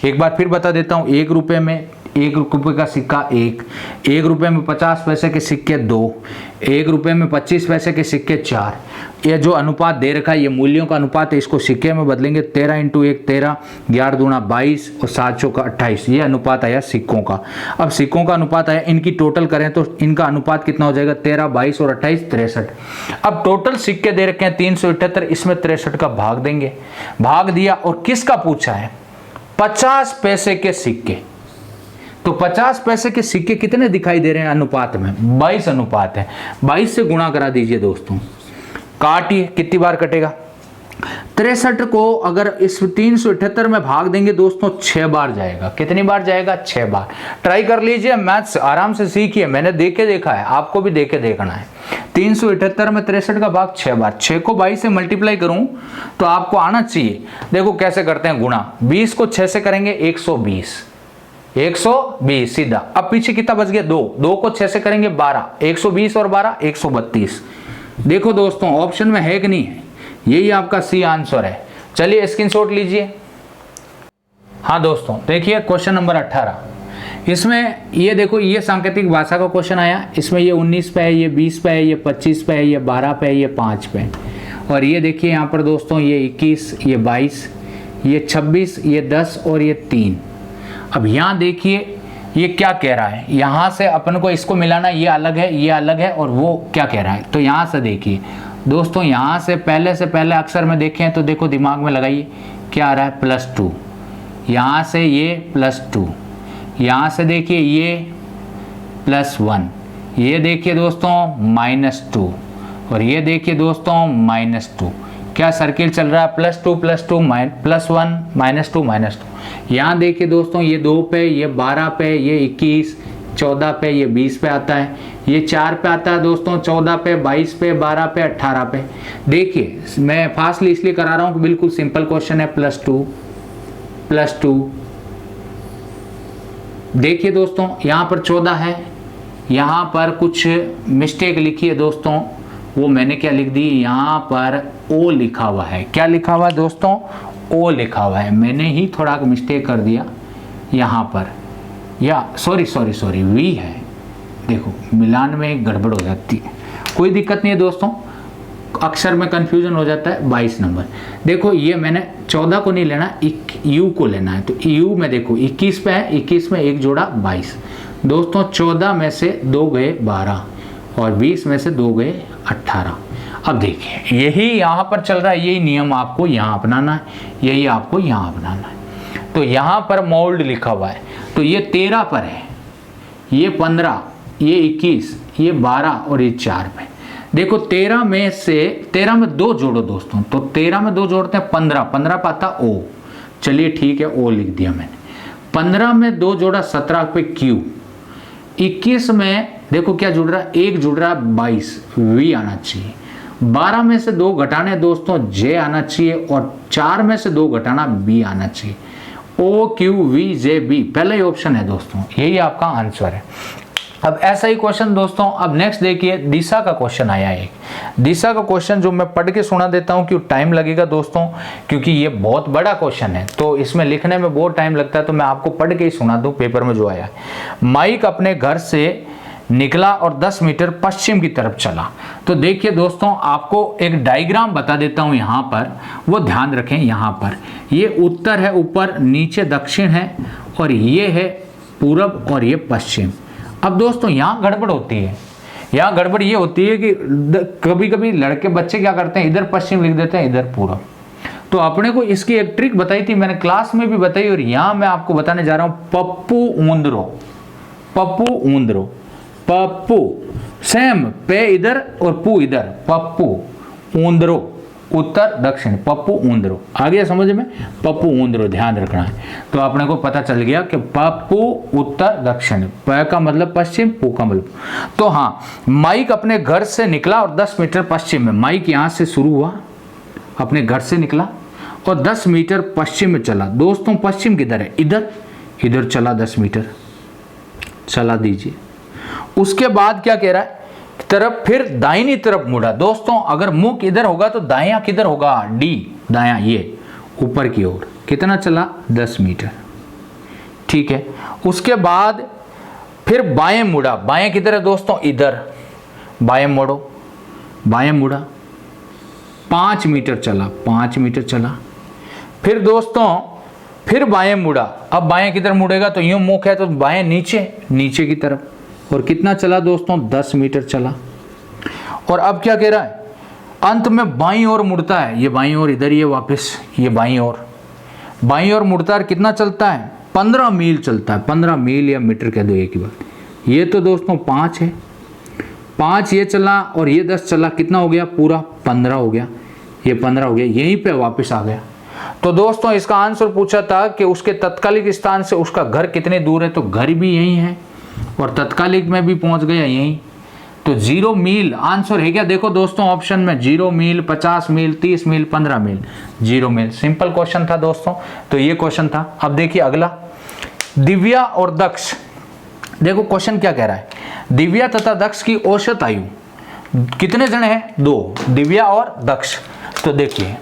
एक बार फिर बता देता हूं। 1 रुपए में 1 रुपए का सिक्का 1, 1 रुपए में 50 पैसे के सिक्के 2, 1 रुपए में 25 पैसे के सिक्के 4। ये जो अनुपात दे रखा है ये मूल्यों का अनुपात है, इसको सिक्के में बदलेंगे। 13 × 1 13, 11 दूना 22 और 7 चौका 28, ये अनुपात आया सिक्कों का। अब सिक्कों का अनुपात आया, इनकी टोटल करें तो इनका अनुपात कितना हो जाएगा? 13, 22 और 28 63। अब टोटल सिक्के दे रखे हैं 378, इसमें 63 का भाग देंगे, भाग दिया। और किसका पूछा है? 50 पैसे के सिक्के। तो 50 पैसे के सिक्के कितने दिखाई दे रहे हैं अनुपात में? 22 अनुपात है। 22 से गुणा करा दीजिए दोस्तों, काटिए, कितनी बार कटेगा? 63 को अगर इस 378 में भाग देंगे दोस्तों 6 बार जाएगा। कितनी बार जाएगा? 6 बार। ट्राई कर लीजिए, मैथ्स आराम से सीखिए, मैंने देखे देखा है, आपको भी देखे देखना है। 378 में 63 का भाग 6 बार, 6 को 22 से मल्टीप्लाई करूं तो आपको आना चाहिए। देखो कैसे करते हैं गुणा, 20 को 6 से करेंगे 120, 120 सीधा। अब पीछे कितना बच गया? 2, 2 को 6 से करेंगे 12, 120 और 12 132। देखो दोस्तों ऑप्शन में है कि नहीं है? यही आपका सी आंसर है। चलिए स्क्रीनशॉट लीजिए। हाँ दोस्तों देखिए क्वेश्चन नंबर 18, इसमें ये देखो, ये सांकेतिक भाषा का क्वेश्चन आया। इसमें ये 19 पे है, ये 20 पे है, ये 25 पे है, ये 12 पे है, ये 5 पे। और ये देखिए यहाँ पर दोस्तों ये 21, ये 22, ये 26, ये 10 और ये 3। अब यहाँ देखिए ये क्या कह रहा है, यहाँ से अपन को इसको मिलाना, ये अलग है, ये अलग है, और वो क्या कह रहा है। तो यहाँ से देखिए दोस्तों, यहाँ से पहले अक्षर में देखें तो देखो दिमाग में लगाइए क्या आ रहा है? +2। यहाँ से ये +2, यहाँ से देखिए ये +1, ये देखिए दोस्तों -2, और ये देखिए दोस्तों -2। क्या सर्किल चल रहा है? +2 +2 +1 -2 -2। यहाँ देखिए दोस्तों ये 2 पे, ये 12 पे, ये 21, 14 पे, ये 20 पे आता है, ये 4 पे आता है दोस्तों, 14 पे, 22 पे, 12 पे, 18 पे। देखिए मैं फास्टली इसलिए करा रहा हूँ कि बिल्कुल सिंपल क्वेश्चन है। +2 +2। देखिए दोस्तों यहाँ पर 14 है, यहाँ पर कुछ मिस्टेक लिखी है दोस्तों, वो मैंने क्या लिख दी, यहाँ पर O लिखा हुआ है। क्या लिखा हुआ है दोस्तों? O लिखा हुआ है। मैंने ही थोड़ा मिस्टेक कर दिया यहाँ पर, या सॉरी V है। देखो मिलान में गड़बड़ हो जाती है, कोई दिक्कत नहीं है दोस्तों, अक्षर में कंफ्यूजन हो जाता है। 22 नंबर देखो, ये मैंने 14 को नहीं लेना, U को लेना है। तो U में देखो 21 पे है, 21 में 1 जोड़ा 22 दोस्तों, 14 में से 2 गए 12 और 20 में से 2 गए 18। अब देखिए यही यहाँ पर चल रहा है, यही नियम आपको यहाँ अपनाना है, यही आपको यहाँ अपनाना है। तो यहाँ पर मोल्ड लिखा हुआ है, तो ये 13 पर है, ये 15, ये 21, ये 12 और ये 4 पे। देखो 13 में 2 जोड़ो दोस्तों, तो 13 में 2 जोड़ते हैं 15, 15 पाता ओ, चलिए ठीक है ओ लिख दिया मैंने। 15 में 2 जोड़ा 17 पे क्यू। 21 में देखो क्या जुड़ रहा है, 1 जुड़ रहा है 22, वी आना चाहिए। 12 में से 2 घटाने दोस्तों जे आना चाहिए, और 4 में से 2 घटाना बी आना चाहिए। O Q V J B पहला ही ऑप्शन है दोस्तों, यही आपका आंसर है। अब ऐसा ही क्वेश्चन दोस्तों, अब नेक्स्ट देखिए दिशा का क्वेश्चन आया है। दिशा का क्वेश्चन जो मैं पढ़ के सुना देता हूँ, क्यों टाइम लगेगा दोस्तों, क्योंकि ये बहुत बड़ा क्वेश्चन है तो इसमें लिखने में बहुत टाइम लगता है, तो मैं आपको पढ़ के ही सुना दूं पेपर में जो आया है। माइक अपने घर से निकला और 10 मीटर पश्चिम की तरफ चला। तो देखिए दोस्तों, आपको एक डायग्राम बता देता हूं यहाँ पर, वो ध्यान रखें। यहाँ पर ये उत्तर है, ऊपर नीचे दक्षिण है, और ये है पूरब और ये पश्चिम। अब दोस्तों यहाँ गड़बड़ होती है, यहाँ गड़बड़ ये होती है कि कभी कभी लड़के बच्चे क्या करते हैं, इधर पश्चिम लिख देते हैं, इधर पूरब। तो अपने को इसकी एक ट्रिक बताई थी मैंने, क्लास में भी बताई, और यहाँ मैं आपको बताने जा रहा हूँ। पप्पू ऊंदरो, पप्पू ऊंदरो, पप्पू सेम, पे इधर और पू इधर, पप्पू ऊंदरो, उत्तर दक्षिण, पप्पू ऊंदरो। आ गया समझ में, पप्पू ऊंदरो ध्यान रखना है। तो अपने को पता चल गया कि पप्पू उत्तर दक्षिण, प का मतलब पश्चिम, पू का मतलब। तो हाँ, माइक अपने घर से निकला और 10 मीटर पश्चिम में, माइक यहाँ से शुरू हुआ, अपने घर से निकला और 10 मीटर पश्चिम में चला। दोस्तों पश्चिम किधर है, इधर, इधर चला 10 मीटर, चला दीजिए। उसके बाद क्या कह रहा है, तरफ फिर दाहिनी तरफ मुड़ा। दोस्तों अगर मुख इधर होगा तो दायां किधर होगा, डी, दायां ये ऊपर की ओर। कितना चला, 10 मीटर, ठीक है। उसके बाद फिर बाएं मुड़ा, बाएं किधर है दोस्तों, इधर, बाएं मुड़ो, बाएं मुड़ा, 5 मीटर चला, 5 मीटर चला। फिर दोस्तों फिर बाएं मुड़ा, अब बाएं किधर मुड़ेगा, तो यूं मुख है तो बाएं नीचे, नीचे की तरफ। और कितना चला दोस्तों, 10 मीटर चला। और अब क्या कह रहा है, अंत में बाईं ओर मुड़ता है, ये बाईं ओर, इधर ये वापस, ये बाईं ओर, बाईं ओर मुड़ता है। कितना चलता है, 15 मील चलता है, 15 मील या मीटर कह दो एक ही बात। ये तो दोस्तों 5 है, 5 ये चला और ये 10 चला, कितना हो गया, पूरा 15 हो गया, ये 15 हो गया, यहीं पे वापस आ गया। तो दोस्तों इसका आंसर पूछा था कि उसके तत्कालिक स्थान से उसका घर कितने दूर है, तो घर भी यही है और तत्कालिक में भी पहुंच गया यहीं। तो 0 मील आंसर है क्या, देखो दोस्तों ऑप्शन में 0 मील, 50 मील, 30 मील, 15 मील, 0 मील। सिंपल क्वेश्चन था दोस्तों, तो ये क्वेश्चन था। अब देखिए अगला, दिव्या और दक्ष। देखो क्वेश्चन क्या कह रहा है, दिव्या तथा दक्ष की औसत आयु कितने जने हैं, 2, दिव्या और दक्ष। तो देखिए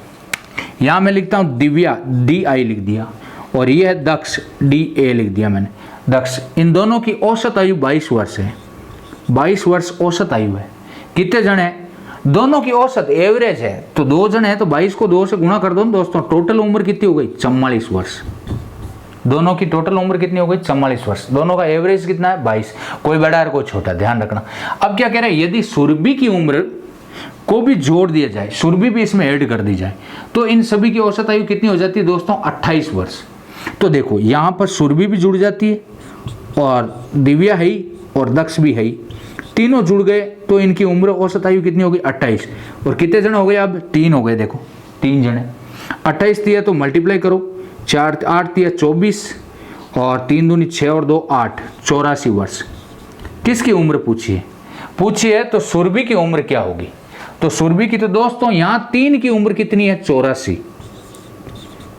यहां मैं लिखता हूं दिव्या, DI लिख दिया, और ये है दक्ष, DA लिख दिया मैंने। दक्ष, इन दोनों की औसत आयु 22 वर्ष है, 22 वर्ष औसत आयु है। कितने जन है, दोनों की औसत एवरेज है, तो 2 जन है तो 22 को 2 से गुणा कर दो दोस्तों, टोटल उम्र कितनी हो गई, 44 वर्ष। दोनों की टोटल उम्र कितनी हो गई, 44 वर्ष। दोनों का एवरेज कितना है, 22, कोई बड़ा है कोई छोटा, ध्यान रखना। अब क्या कह रहे हैं, यदि सुरभि की उम्र को भी जोड़ दिया जाए, सुरभि भी इसमें ऐड कर दी जाए, तो इन सभी की औसत आयु कितनी हो जाती है दोस्तों, 28 वर्ष। तो देखो यहाँ पर सुरभि भी जुड़ जाती है, और दिव्या है ही, और दक्ष भी है ही, तीनों जुड़ गए तो इनकी उम्र औसत आयु कितनी हो गई, 28। और कितने जन हो गए, अब 3 हो गए, देखो 3 जने। 28 दिया तो मल्टीप्लाई करो, 4 8 दिया 24, और 3 दूनी 6 और 2 8, 84 वर्ष। किसकी उम्र पूछी है तो सुरभि की उम्र क्या होगी, तो सुरभि की तो दोस्तों यहाँ 3 की उम्र कितनी है, 84,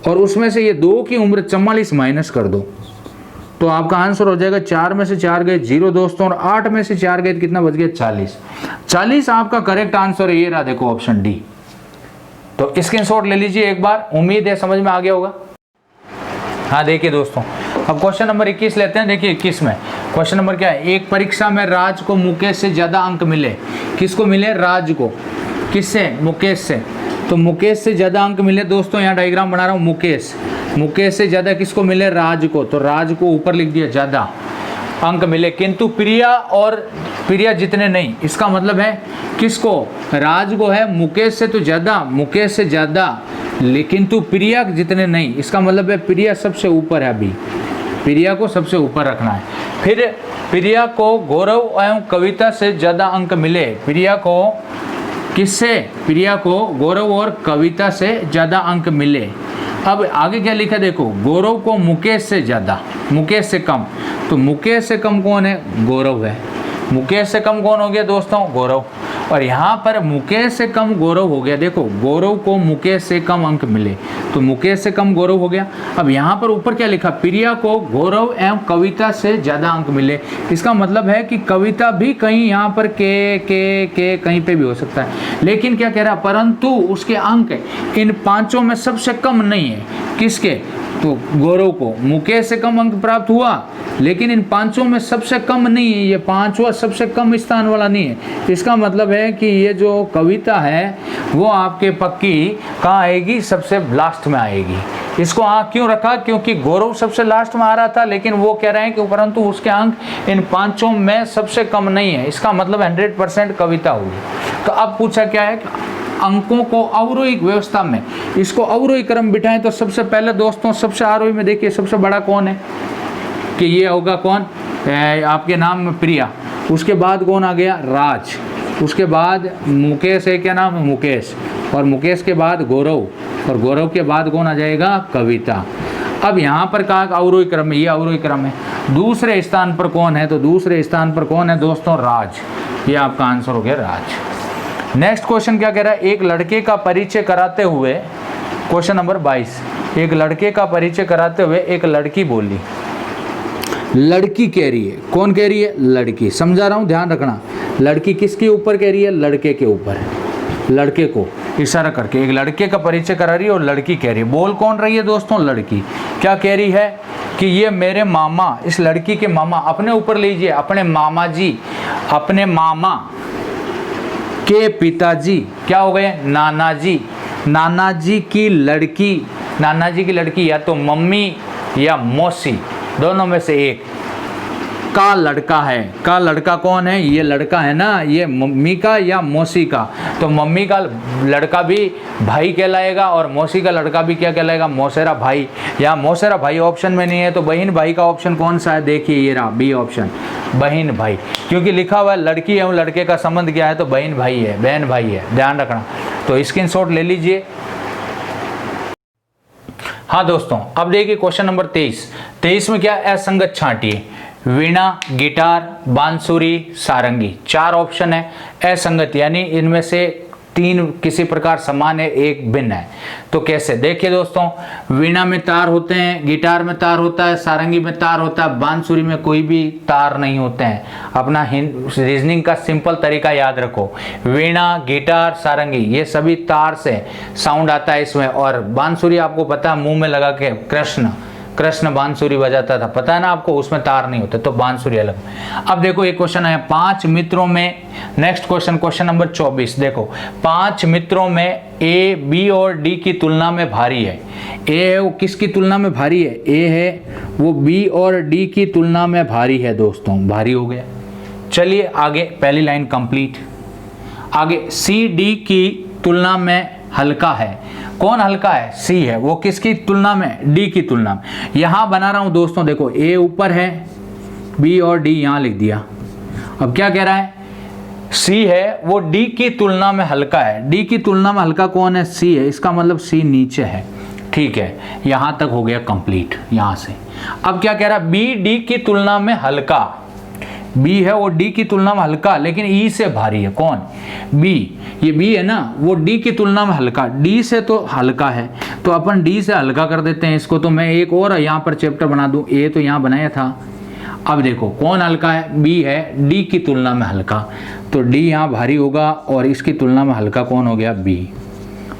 और उसमें से ये 2 की उम्र 44 माइनस कर दो, तो आपका आंसर हो जाएगा 4 में से 4 गए 0 दोस्तों, और 8 में से 4 गए तो कितना बच गया, 40। 40 आपका करेक्ट आंसर है, ये रहा देखो ऑप्शन डी। तो स्क्रीनशॉट ले लीजिए एक बार, उम्मीद है समझ में आ गया होगा। हाँ देखिए दोस्तों, अब क्वेश्चन नंबर 21 लेते हैं। देखिए 21 में क्वेश्चन नंबर क्या है, एक परीक्षा में राज को मुकेश से ज्यादा अंक मिले। किसको मिले, राज को, किससे, मुकेश से। तो मुकेश से ज्यादा अंक मिले दोस्तों, यहाँ डायग्राम बना रहा हूँ, मुकेश से ज्यादा किसको मिले, राज को। तो राज को ऊपर लिख दिया, ज्यादा अंक मिले, किंतु प्रिया और प्रिया जितने नहीं, इसका मतलब है किसको, राज को है मुकेश से तो ज़्यादा, मुकेश से ज़्यादा, लेकिन तू प्रिया जितने नहीं, इसका मतलब है प्रिया सबसे ऊपर है, अभी प्रिया को सबसे ऊपर रखना है। फिर प्रिया को गौरव एवं कविता से ज़्यादा अंक मिले, प्रिया को किससे, प्रिया को गौरव और कविता से ज़्यादा अंक मिले। अब आगे क्या लिखा देखो, गौरव को मुकेश से ज़्यादा, मुकेश से कम, तो मुकेश से कम कौन है, गौरव है। मुकेश से कम कौन हो गया दोस्तों, गौरव। और यहाँ पर मुकेश से कम गौरव हो गया, देखो गौरव को मुकेश से कम अंक मिले, तो मुकेश से कम गौरव हो गया। अब यहाँ पर ऊपर क्या लिखा, प्रिया को गौरव एवं कविता से ज़्यादा अंक मिले, इसका मतलब है कि कविता भी कहीं यहाँ पर के कहीं पे भी हो सकता है, लेकिन क्या कह रहा, परंतु उसके अंक इन पांचों में सबसे कम नहीं है, किसके, तो गौरव को मुकेश से कम अंक प्राप्त हुआ, लेकिन इन पांचों में सबसे कम नहीं है, ये पांचवा सबसे कम स्थान वाला नहीं है। इसका मतलब है कि ये जो कविता है वो आपके पक्की कहाँ आएगी, सबसे लास्ट में आएगी। इसको क्यों रखा, क्योंकि गौरव सबसे लास्ट में आ रहा था, लेकिन वो कह रहे हैं कि परंतु उसके अंक इन पांचों में सबसे कम नहीं है, इसका मतलब 100% कविता होगी। तो अब पूछा क्या है, अंकों को अवरोही व्यवस्था में इसको अवरोही क्रम बिठाएं, तो सबसे पहले दोस्तों सबसे आरोही में देखिए सबसे बड़ा कौन है, कि ये होगा कौन, आपके नाम में प्रिया, उसके बाद कौन आ गया, राज, उसके बाद मुकेश है, क्या नाम है, मुकेश, और मुकेश के बाद गौरव, और गौरव के बाद कौन आ जाएगा, कविता। अब यहाँ पर कहा अवरोही क्रम में, ये अवरोही क्रम है। दूसरे स्थान पर कौन है, तो दूसरे स्थान पर कौन है दोस्तों, राज, ये आपका आंसर हो गया राज। नेक्स्ट क्वेश्चन क्या कह रहा है, एक लड़के का परिचय कराते हुए, क्वेश्चन नंबर 22, एक लड़के का परिचय कराते हुए एक लड़की बोली, लड़की कह रही है, कौन कह रही है, लड़की, समझा रहा हूं ध्यान रखना, लड़की किसके ऊपर कह रही है, लड़के के ऊपर, लड़के को इशारा करके एक लड़के का परिचय करा रही है और लड़की कह रही है, बोल कौन रही है दोस्तों, लड़की। क्या कह रही है कि ये मेरे मामा, इस लड़की के मामा, अपने ऊपर लीजिए, अपने मामा जी, अपने मामा के पिताजी क्या हो गए, नाना जी, नाना जी की लड़की, नाना जी की लड़की या तो मम्मी या मौसी, दोनों में से एक का लड़का है। का लड़का कौन है, ये लड़का है ना, ये मम्मी का या मौसी का, तो मम्मी का लड़का भी भाई कहलाएगा और मौसी का लड़का भी क्या कहलाएगा, मौसेरा भाई। या मौसेरा भाई ऑप्शन में नहीं है, तो बहन भाई का ऑप्शन कौन सा है, देखिए ये रहा बी ऑप्शन, बहन भाई, क्योंकि लिखा हुआ है लड़की एवं लड़के का संबंध क्या है, तो बहन भाई है, बहन भाई है, ध्यान रखना। तो स्क्रीनशॉट ले लीजिए। हाँ दोस्तों, अब देखिए क्वेश्चन नंबर 23 में क्या, असंगत छांटिए, वीणा, गिटार, बांसुरी, सारंगी, 4 ऑप्शन है। असंगत यानी इनमें से 3 किसी प्रकार समान है, एक भिन्न है। तो कैसे, देखिए दोस्तों, वीणा में तार होते हैं, गिटार में तार होता है, सारंगी में तार होता है, बांसुरी में कोई भी तार नहीं होते हैं। अपना रीजनिंग का सिंपल तरीका याद रखो, वीणा, गिटार, सारंगी ये सभी तार से साउंड आता है इसमें, और बांसुरी आपको पता है मुंह में लगा के कृष्ण बांसुरी बजाता था, पता है ना आपको, उसमें तार नहीं होते, तो बांसुरी अलग। अब देखो एक क्वेश्चन है, 5 मित्रों में, नेक्स्ट क्वेश्चन, क्वेश्चन नंबर 24, देखो 5 मित्रों में ए, बी और डी की तुलना में भारी है। ए है वो किसकी तुलना में भारी है, ए है वो बी और डी की तुलना में भारी है दोस्तों, भारी हो गया। चलिए आगे, पहली लाइन कंप्लीट। आगे सी डी की तुलना में हल्का है, कौन हल्का है, सी है, वो किसकी तुलना में, डी की तुलना में। यहां बना रहा हूं दोस्तों, देखो ए ऊपर है, बी और डी यहां लिख दिया। अब क्या कह रहा है, सी है वो डी की तुलना में हल्का है, डी की तुलना में हल्का कौन है, सी है, इसका मतलब सी नीचे है, ठीक है। यहां तक हो गया कंप्लीट यहां से। अब क्या कह रहा है, बी डी की तुलना में हल्का, बी है वो डी की तुलना में हल्का, लेकिन ई से भारी है, कौन, बी, ये बी है ना, वो डी की तुलना में हल्का, डी से तो हल्का है, तो अपन डी से हल्का कर देते हैं इसको। तो मैं एक और यहाँ पर चैप्टर बना दूं, ए तो यहाँ बनाया था। अब देखो कौन हल्का है, बी है, डी की तुलना में हल्का, तो डी यहाँ भारी होगा और इसकी तुलना में हल्का कौन हो गया, बी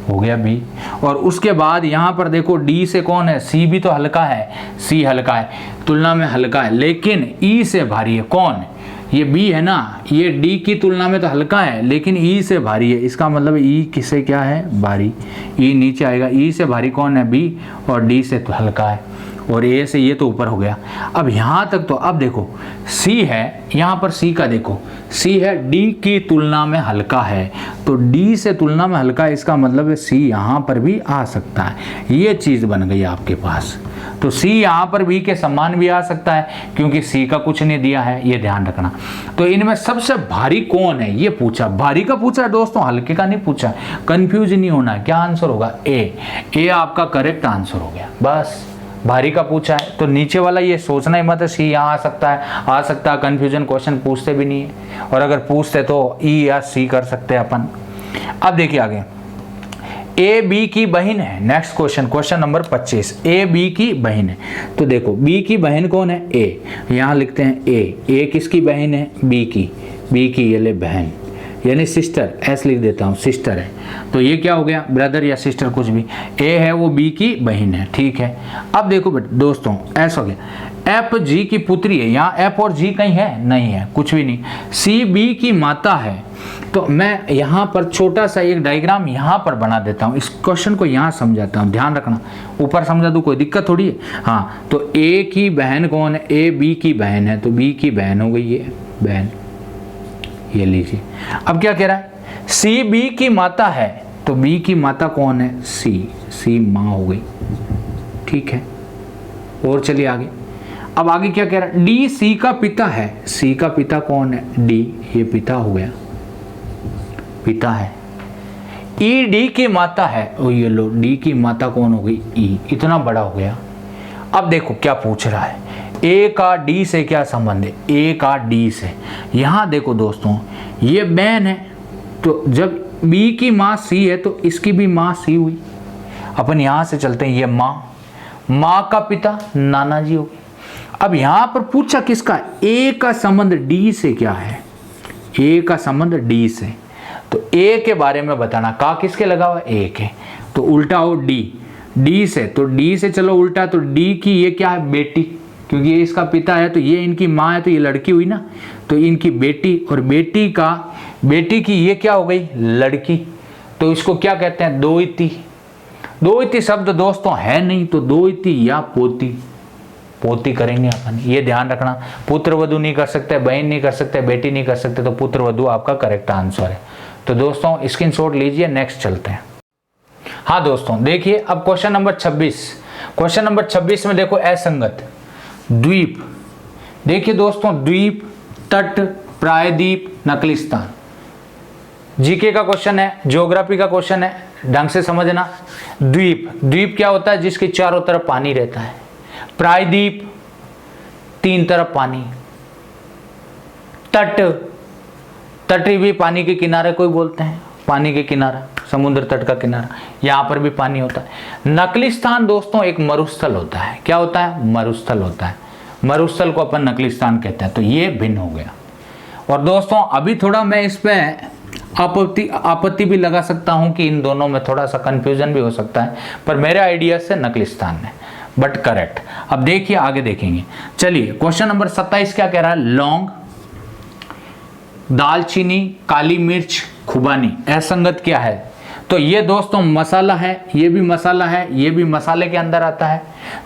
हो गया, बी। और उसके बाद यहाँ पर देखो डी से कौन है, सी भी तो हल्का है, सी हल्का है, तुलना में हल्का है, लेकिन ई से भारी है, कौन, ये बी है ना, ये डी की तुलना में तो हल्का है लेकिन ई से भारी है, इसका मतलब ई किससे क्या है, भारी, ई नीचे आएगा, ई से भारी कौन है, बी, और डी से तो हल्का है। और ए से ये तो ऊपर हो गया। अब यहाँ तक तो अब देखो सी है, यहाँ पर सी का देखो, सी है डी की तुलना में हल्का है, तो डी से तुलना में हल्का है, इसका मतलब है सी यहाँ पर भी आ सकता है। ये चीज़ बन गई आपके पास। तो सी यहाँ पर बी के समान भी आ सकता है क्योंकि सी का कुछ नहीं दिया है, ये ध्यान रखना। तो इनमें सबसे भारी कौन है ये पूछा, भारी का पूछा है दोस्तों, हल्के का नहीं पूछा। कंफ्यूज नहीं होना, क्या आंसर होगा ए आपका करेक्ट आंसर हो गया। बस भारी का पूछा है तो नीचे वाला ये सोचना ही मत है सी यहाँ आ सकता है। कंफ्यूजन क्वेश्चन पूछते भी नहीं है, और अगर पूछते तो ई या सी कर सकते हैं अपन। अब देखिए आगे, ए बी की बहन है। Next question, question number 25, A B की बहन है। तो देखो बी की बहन कौन है, ए, यहाँ लिखते हैं ए किसकी बहन है, बी की ये ले बहन यानी सिस्टर, एस लिख देता हूँ, सिस्टर है। तो ये क्या हो गया, ब्रदर या सिस्टर कुछ भी, ए है वो बी की बहन है, ठीक है। अब देखो दोस्तों एस हो गया, एफ जी की पुत्री है, यहाँ एफ और जी कहीं है, नहीं है, कुछ भी नहीं। सी बी की माता है, तो मैं यहाँ पर छोटा सा एक डायग्राम यहाँ पर बना देता हूँ, इस क्वेश्चन को यहाँ समझाता हूँ, ध्यान रखना। ऊपर समझा दूँ कोई दिक्कत थोड़ी है। हाँ, तो ए की बहन कौन है, ए बी की बहन है, तो बी की बहन हो गई ये बहन, ये लीजिए। अब क्या कह रहा है, सी बी की माता है, तो बी की माता कौन है, सी माँ हो गई, ठीक है। और चलिए आगे, अब आगे क्या कह रहा है, डी सी का पिता है, सी का पिता कौन है, डी, ये पिता हो गया, पिता है। ई डी की माता है, ओ ये लो, डी की माता कौन हो गई, ई, इतना बड़ा हो गया। अब देखो क्या पूछ रहा है, ए का डी से क्या संबंध है, ए का डी से। यहाँ देखो दोस्तों ये बहन है, तो जब बी की माँ सी है तो इसकी भी माँ सी हुई। अपन यहाँ से चलते हैं, ये माँ का पिता नाना जी हो गए। अब यहाँ पर पूछा किसका, ए का संबंध डी से क्या है, ए का संबंध डी से, तो ए के बारे में बताना। का किसके लगा हुआ, ए के, तो उल्टा हो डी से, तो डी से चलो उल्टा, तो डी की ये क्या है, बेटी, क्योंकि ये इसका पिता है तो ये इनकी माँ है, तो ये लड़की हुई ना, तो इनकी बेटी, और बेटी की ये क्या हो गई, लड़की, तो इसको क्या कहते हैं, दोइती शब्द दोस्तों है नहीं, तो दोइती या पोती करेंगे अपन, ये ध्यान रखना। पुत्र वधु नहीं कर सकते, बहन नहीं कर सकते, बेटी नहीं कर सकते, तो पुत्र वधु आपका करेक्ट आंसर है। तो दोस्तों स्क्रीनशॉट लीजिए, नेक्स्ट चलते हैं। हाँ दोस्तों देखिए, अब क्वेश्चन नंबर 26, क्वेश्चन नंबर 26 में देखो असंगत द्वीप। देखिए दोस्तों, द्वीप, तट, प्रायद्वीप, नकलिस्तान, जीके का क्वेश्चन है, ज्योग्राफी का क्वेश्चन है, ढंग से समझना। द्वीप क्या होता है, जिसके चारों तरफ पानी रहता है। प्रायद्वीप, तीन तरफ पानी। तट भी पानी के किनारे कोई बोलते हैं, पानी के किनारा, समुद्र तट का किनारा, यहाँ पर भी पानी होता है। नकलिस्तान दोस्तों एक मरुस्थल होता है, क्या होता है, मरुस्थल होता है, मरुस्थल को अपन नकलिस्तान कहते हैं। तो ये भिन्न हो गया। और दोस्तों अभी थोड़ा मैं इस पे आपत्ति भी लगा सकता हूं कि इन दोनों में थोड़ा सा कंफ्यूजन भी हो सकता है, पर मेरे आइडिया से नकलिस्तान है, बट करेक्ट। अब देखिए आगे देखेंगे। चलिए क्वेश्चन नंबर 27 क्या कह रहा है, लौंग, दालचीनी, काली मिर्च, खुबानी, असंगत क्या है। तो ये दोस्तों मसाला है, ये भी मसाला है, ये भी मसाले के अंदर आता है।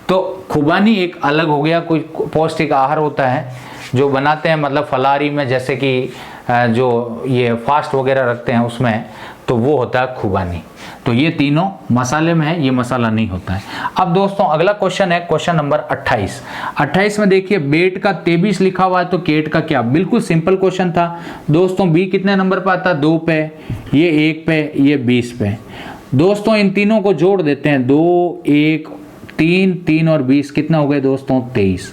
तो खुबानी एक अलग हो गया, कोई पौष्टिक आहार होता है जो बनाते हैं, मतलब फलाहारी में, जैसे कि जो ये फास्ट वगैरह रखते हैं उसमें, तो वो होता है खुबानी। तो ये तीनों मसाले में है, ये मसाला नहीं होता है। अब दोस्तों अगला क्वेश्चन है क्वेश्चन नंबर 28 में देखिए, बेट का 23 लिखा हुआ है, तो केट का क्या, बिल्कुल सिंपल क्वेश्चन था दोस्तों। बी कितने नंबर पर आता है, 2 पे, ये 1 पे, ये 20 पे। दोस्तों इन तीनों को जोड़ देते हैं, 2, 1, 3 और 20 कितना हो गए दोस्तों, 23।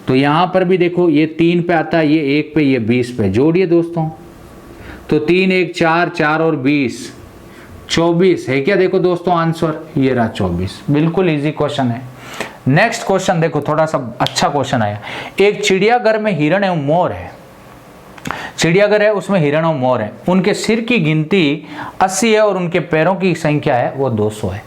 तो यहाँ पर भी देखो ये 3 पे आता है, ये 1 पे, ये 20 पे, जोड़िए दोस्तों, तो 3, 1, 4 और 20, 24 है क्या। देखो दोस्तों आंसर ये रहा 24, बिल्कुल इजी क्वेश्चन है। नेक्स्ट क्वेश्चन देखो, थोड़ा सा अच्छा क्वेश्चन आया। एक चिड़ियाघर में हिरण एवं मोर है, चिड़ियाघर है उसमें हिरण और मोर है, उनके सिर की गिनती 80 है और उनके पैरों की संख्या है वो 200 है।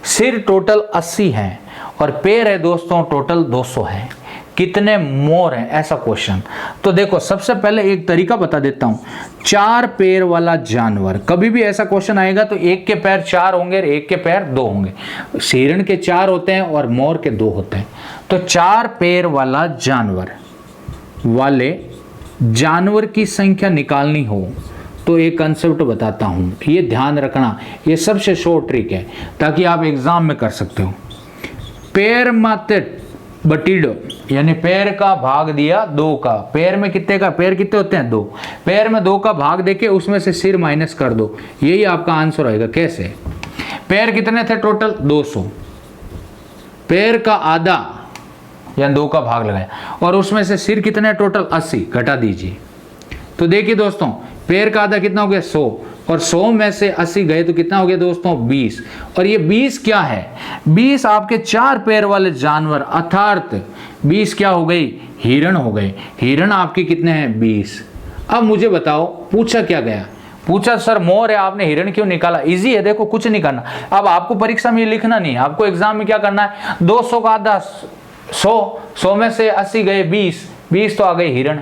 सिर टोटल 80 है और पेयर है दोस्तों टोटल 200 है। कितने मोर हैं, ऐसा क्वेश्चन। तो देखो सबसे पहले एक तरीका बता देता हूं, 4 पैर वाला जानवर, कभी भी ऐसा क्वेश्चन आएगा तो एक के पैर 4 होंगे और एक के पैर 2 होंगे। हिरण के 4 होते हैं और मोर के 2 होते हैं। तो 4 पैर वाला जानवर की संख्या निकालनी हो तो एक कंसेप्ट बताता हूं, ये ध्यान रखना, ये सबसे शॉर्ट ट्रिक है ताकि आप एग्जाम में कर सकते हो। पैर माते बटीडो, यानी पैर का भाग दिया 2 का, पैर में कितने का, पैर कितने होते हैं 2, पैर में 2 का भाग देके उसमें से सिर माइनस कर दो, यही आपका आंसर आएगा। कैसे, पैर कितने थे टोटल 200, पैर का आधा यानी 2 का भाग लगाया और उसमें से सिर कितने टोटल 80, घटा दीजिए। तो देखिए दोस्तों पैर का आधा कितना हो गया 100 और 100 में से 80 गए तो कितना हो गया दोस्तों 20। और ये 20 क्या है, 20 आपके 4 पैर वाले जानवर अर्थात 20 क्या हो गई, हिरण हो गए। हिरण आपके कितने हैं 20। अब मुझे बताओ पूछा क्या गया, पूछा सर मोर है, आपने हिरण क्यों निकाला। इजी है, देखो कुछ नहीं करना। अब आपको परीक्षा में ये लिखना नहीं है, आपको एग्जाम में क्या करना है, 200 का आधा 100 में से 80 गए 20 तो आ गए हिरण।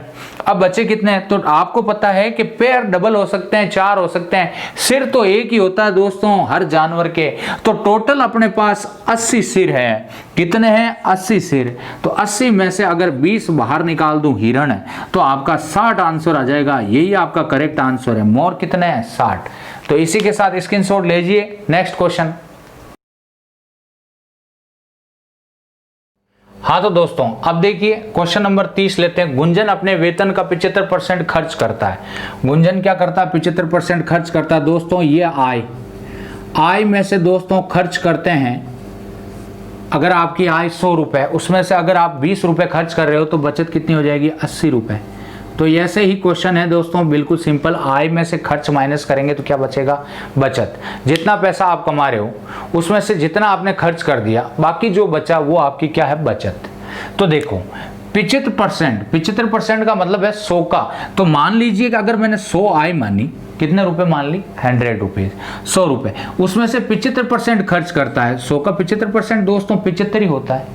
अब बचे कितने हैं, तो आपको पता है कि पैर डबल हो सकते हैं, 4 हो सकते हैं, सिर तो एक ही होता है दोस्तों हर जानवर के। तो टोटल अपने पास 80 सिर है। कितने हैं 80 सिर। तो 80 में से अगर 20 बाहर निकाल दूं हिरण है तो आपका 60 आंसर आ जाएगा। यही आपका करेक्ट आंसर है। मोर कितने हैं 60। तो इसी के साथ स्क्रीनशॉट लीजिए। Next question. हाँ तो दोस्तों अब देखिए क्वेश्चन नंबर 30 लेते हैं। गुंजन अपने वेतन का 75% खर्च करता है। गुंजन क्या करता है, 75% खर्च करता है। दोस्तों ये आय में से दोस्तों खर्च करते हैं, अगर आपकी आय 100 रुपए, उसमें से अगर आप 20 रुपए खर्च कर रहे हो तो बचत कितनी हो जाएगी 80 रुपए। तो ऐसे ही क्वेश्चन है दोस्तों, बिल्कुल सिंपल। आय में से खर्च माइनस करेंगे तो क्या बचेगा, बचत। जितना पैसा आप कमा रहे हो उसमें से जितना आपने खर्च कर दिया, बाकी जो बचा वो आपकी क्या है, बचत। तो देखो 75% का मतलब है 100 का। तो मान लीजिए कि अगर मैंने 100 आय मानी, कितने रुपए मान ली, 100 रुपीज, 100 रुपए, उसमें से 75% खर्च करता है। 100 का 75% दोस्तों 75 ही होता है।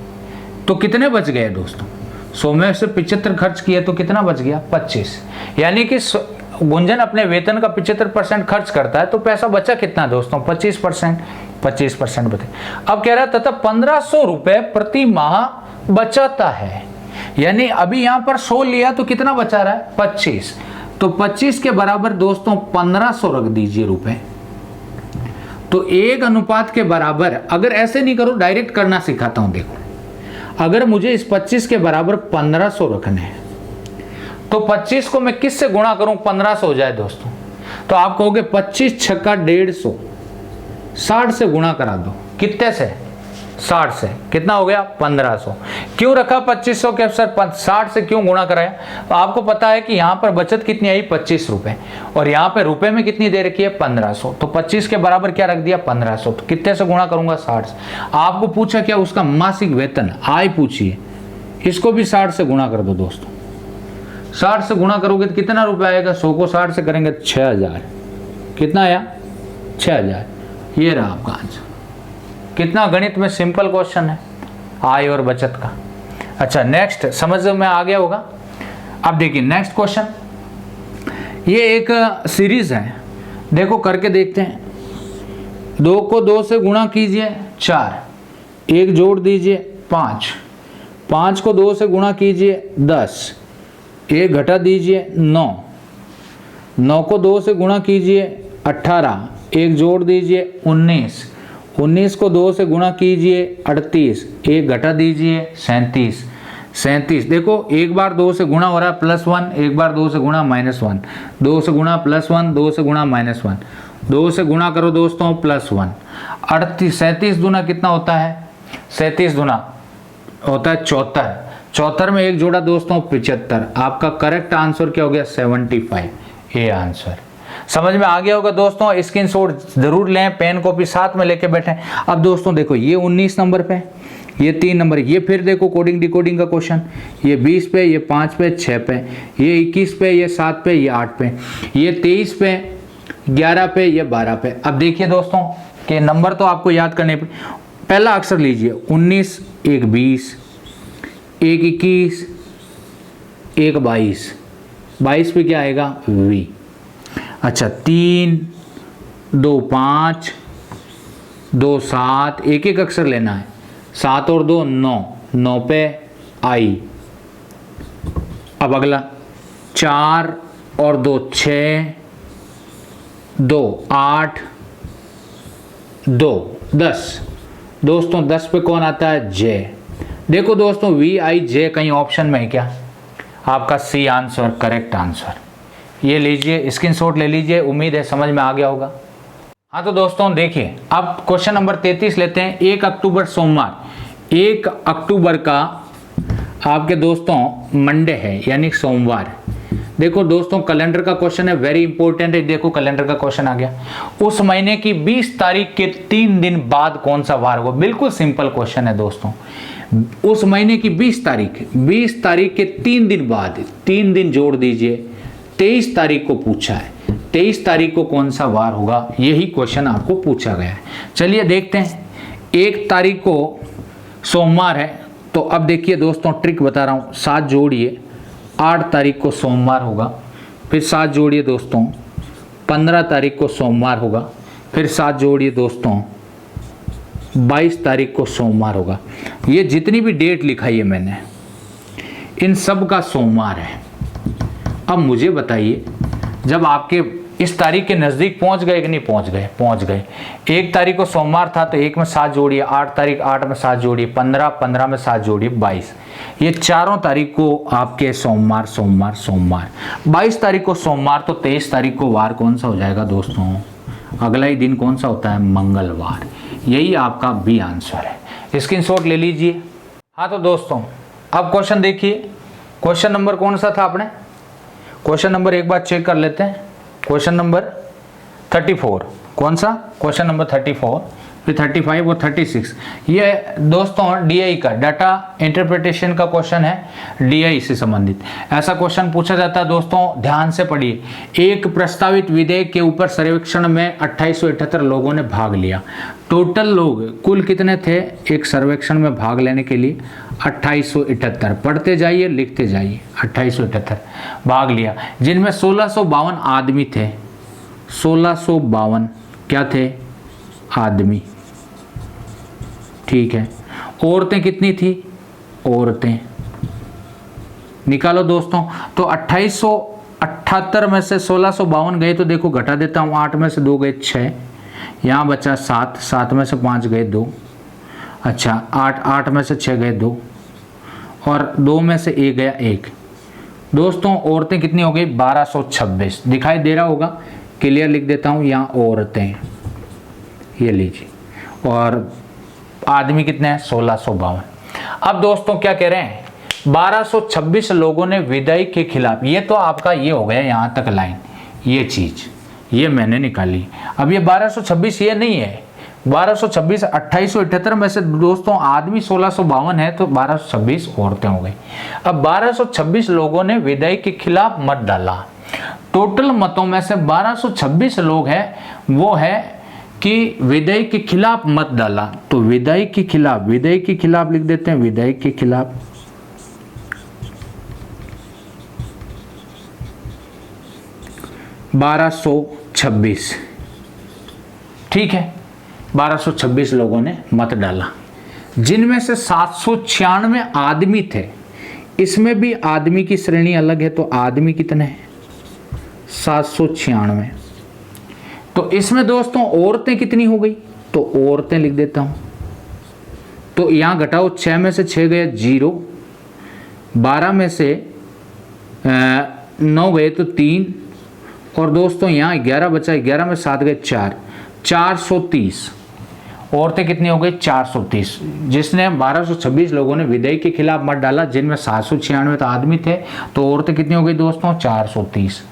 तो कितने बच गए दोस्तों, 100 में से 75 खर्च किए तो कितना बच गया 25। यानी कि गुंजन अपने वेतन का 75% खर्च करता है तो पैसा बचा कितना दोस्तों 25% बचे। अब कह रहा है तथा 1500 रुपए प्रति माह बचाता है। यानी अभी यहां पर 100 लिया तो कितना बचा रहा है 25। तो 25 के बराबर दोस्तों 1500 रख दीजिए रुपए। तो 1 अनुपात के बराबर, अगर ऐसे नहीं करो डायरेक्ट करना सिखाता हूं। देखो अगर मुझे इस 25 के बराबर 1500 रखने हैं तो 25 को मैं किससे गुणा करूं 1500 हो जाए दोस्तों। तो आप कहोगे 25 छक्का 150, 60 से गुणा करा दो। कितने से, 60 से। कितना हो गया 1500। क्यों रखा 2500 के अवसर 60 से क्यों गुणा कराया, तो आपको पता है कि यहां पर बचत कितनी आई 25 रुपए और यहां पर रुपए में कितनी दे रखी है 1500। तो 25 के बराबर क्या रख दिया 1500। तो कितने से गुणा करूंगा 60 से। आपको पूछा क्या, उसका मासिक वेतन आय पूछिए, इसको भी 60 से गुणा कर दो दोस्तों। 60 से गुणा करोगे तो कितना रुपए आएगा, 100 को 60 से करेंगे 6000। कितना आया 6000। ये रहा आपका आंसर। कितना गणित में सिंपल क्वेश्चन है आय और बचत का। अच्छा नेक्स्ट, समझ में आ गया होगा। अब देखिए नेक्स्ट क्वेश्चन, ये एक सीरीज है, देखो करके देखते हैं। 2 को 2 से गुणा कीजिए 4, 1 जोड़ दीजिए 5, 5 को 2 से गुणा कीजिए 10, 1 घटा दीजिए 9, 9 को 2 से गुणा कीजिए 18, 1 जोड़ दीजिए 19, 19 को 2 से गुणा कीजिए 38, 1 घटा दीजिए 37, 37। देखो एक बार 2 से गुणा हो रहा है +1, एक बार 2 से गुणा -1, 2 से गुणा +1, 2 से गुणा -1, 2 से गुणा करो दोस्तों +1। 38, 37 दूना कितना होता है, 37 दूना होता है 74, 74 में 1 जोड़ा दोस्तों 75। आपका करेक्ट आंसर क्या हो गया 75। ये आंसर समझ में आ गया होगा दोस्तों। स्क्रीनशॉट जरूर लें, पेन कॉपी साथ में लेके बैठें। अब दोस्तों देखो ये 19 नंबर पे, ये 3 नंबर, ये फिर देखो कोडिंग डिकोडिंग का क्वेश्चन, ये 20 पे, ये 5 पे, 6 पे, ये 21 पे, ये 7 पे, ये 8 पे, ये 23 पे, 11 पे, ये 12 पे। अब देखिए दोस्तों कि नंबर तो आपको याद करने पहला अक्षर लीजिए 19, एक 20, एक 21, एक 22, 22 पे क्या आएगा V। अच्छा 3, 2 5, 2 7, एक एक अक्षर लेना है, 7 और 2 9, 9 पे I। अब अगला 4 और 2 6, 2 8, 2 10। दोस्तों 10 पे कौन आता है J। देखो दोस्तों VIJ कहीं ऑप्शन में है क्या? आपका C आंसर करेक्ट आंसर। ये लीजिए स्क्रीनशॉट ले लीजिए, उम्मीद है समझ में आ गया होगा। हाँ तो दोस्तों देखिए अब क्वेश्चन नंबर 33 लेते हैं। 1 अक्टूबर सोमवार, 1 अक्टूबर का आपके दोस्तों मंडे है यानी सोमवार। देखो दोस्तों कैलेंडर का क्वेश्चन है, वेरी इंपॉर्टेंट है। देखो कैलेंडर का क्वेश्चन आ गया, उस महीने की 20 तारीख के 3 दिन बाद कौन सा वार होगा। बिल्कुल सिंपल क्वेश्चन है दोस्तों। उस महीने की 20 तारीख के 3 दिन बाद, 3 दिन जोड़ दीजिए, 23 तारीख को पूछा है। 23 तारीख को कौन सा वार होगा, यही क्वेश्चन आपको पूछा गया है। चलिए देखते हैं। 1 तारीख को सोमवार है, तो अब देखिए दोस्तों ट्रिक बता रहा हूँ। 7 जोड़िए, 8 तारीख को सोमवार होगा, फिर 7 जोड़िए दोस्तों, 15 तारीख को सोमवार होगा, फिर 7 जोड़िए दोस्तों, 22 तारीख को सोमवार होगा। ये जितनी भी डेट लिखाई है मैंने, इन सब का सोमवार है। अब मुझे बताइए, जब आपके इस तारीख के नज़दीक पहुंच गए कि नहीं पहुंच गए? पहुंच गए। 1 तारीख को सोमवार था तो 1 में 7 जोड़िए, 8 तारीख 8 में 7 जोड़िए, 15 में 7 जोड़िए, 22। ये चारों तारीख को आपके सोमवार सोमवार सोमवार। 22 तारीख को सोमवार, तो 23 तारीख को वार कौन सा हो जाएगा दोस्तों? अगला ही दिन कौन सा होता है? मंगलवार। यही आपका बी आंसर है। स्क्रीनशॉट ले लीजिए। हाँ तो दोस्तों अब क्वेश्चन देखिए, क्वेश्चन नंबर कौन सा था आपने? क्वेश्चन नंबर एक बार चेक कर लेते हैं। क्वेश्चन नंबर 34, कौन सा? क्वेश्चन नंबर 34, फिर 35 और 36। ये दोस्तों DI का डाटा इंटरप्रिटेशन का क्वेश्चन है, DI से संबंधित ऐसा क्वेश्चन पूछा जाता है दोस्तों। ध्यान से पढ़िए। एक प्रस्तावित विधेयक के ऊपर सर्वेक्षण में 2878 लोगों ने भाग लिया। टोटल लोग कुल कितने थे एक सर्वेक्षण में भाग लेने के लिए? 2878। पढ़ते जाइए, लिखते जाइए। 2878 भाग लिया, जिनमें 1652 आदमी थे। 1652 क्या थे? आदमी। ठीक है। औरतें कितनी थी? औरतें निकालो दोस्तों। तो 2878 में से 1652 गए, तो देखो घटा देता हूँ, 8 में से 2 गए 6, यहाँ बचा 7, 7 में से 5 गए 2, अच्छा 8 में से 6 गए 2, और 2 में से 1 गया 1। दोस्तों औरतें कितनी हो गई? 1226। दिखाई दे रहा होगा, क्लियर लिख देता हूँ यहाँ औरतें, ये लीजिए। और आदमी कितने हैं? 1652। अब दोस्तों क्या कह रहे हैं? 1226 लोगों ने विधेयक के खिलाफ, ये तो आपका ये हो गया यहाँ तक लाइन, ये चीज ये मैंने निकाली। अब ये 1226 ये नहीं है, 1226 2878 में से दोस्तों आदमी 1652 है, तो 1226 औरतें हो गई। अब 1226 लोगों ने विधेयक के खिलाफ मत डाला। टोटल मतों में से 1226 लोग हैं वो है कि विधेयक के खिलाफ मत डाला, तो विधेयक के खिलाफ लिख देते हैं, विधेयक के खिलाफ। $1226, ठीक है। 1226 लोगों ने मत डाला, जिनमें से 796 आदमी थे। इसमें भी आदमी की श्रेणी अलग है, तो आदमी कितने हैं? 796। तो इसमें दोस्तों औरतें कितनी हो गई? तो औरतें लिख देता हूं। तो यहां घटाओ, 6 में से 6 गए 0, 12 में से 9 गए तो 3, और दोस्तों यहाँ 11 बचा, 11 में 7 गए 4, 430। औरतें कितनी हो गई? 430। जिसने 1226 लोगों ने विधेयक के खिलाफ मत डाला, जिनमें 796 तो आदमी थे, तो औरतें कितनी हो गई दोस्तों? 430।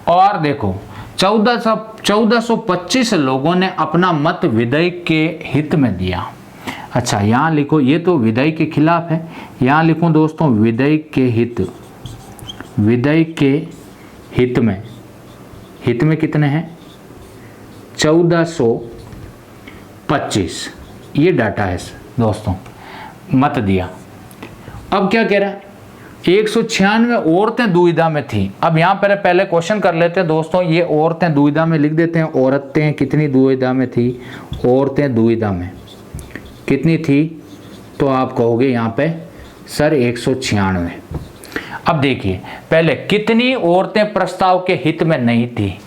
और देखो 1425 लोगों ने अपना मत विधेयक के हित में दिया। अच्छा यहाँ लिखो, ये तो विधेयक के खिलाफ है, यहाँ लिखूं दोस्तों विधेयक के हित। विधेयक के हित में कितने हैं? 1425। ये डाटा है दोस्तों, मत दिया। अब क्या कह रहा है, 196 औरतें दुविधा में थी। अब यहाँ पर पहले क्वेश्चन कर लेते हैं दोस्तों, ये औरतें दुविधा में लिख देते हैं। औरतें कितनी दुविधा में थी, औरतें दुविधा में कितनी थी, तो आप कहोगे यहाँ पे सर 196। अब देखिए पहले कितनी औरतें प्रस्ताव के हित में नहीं थी,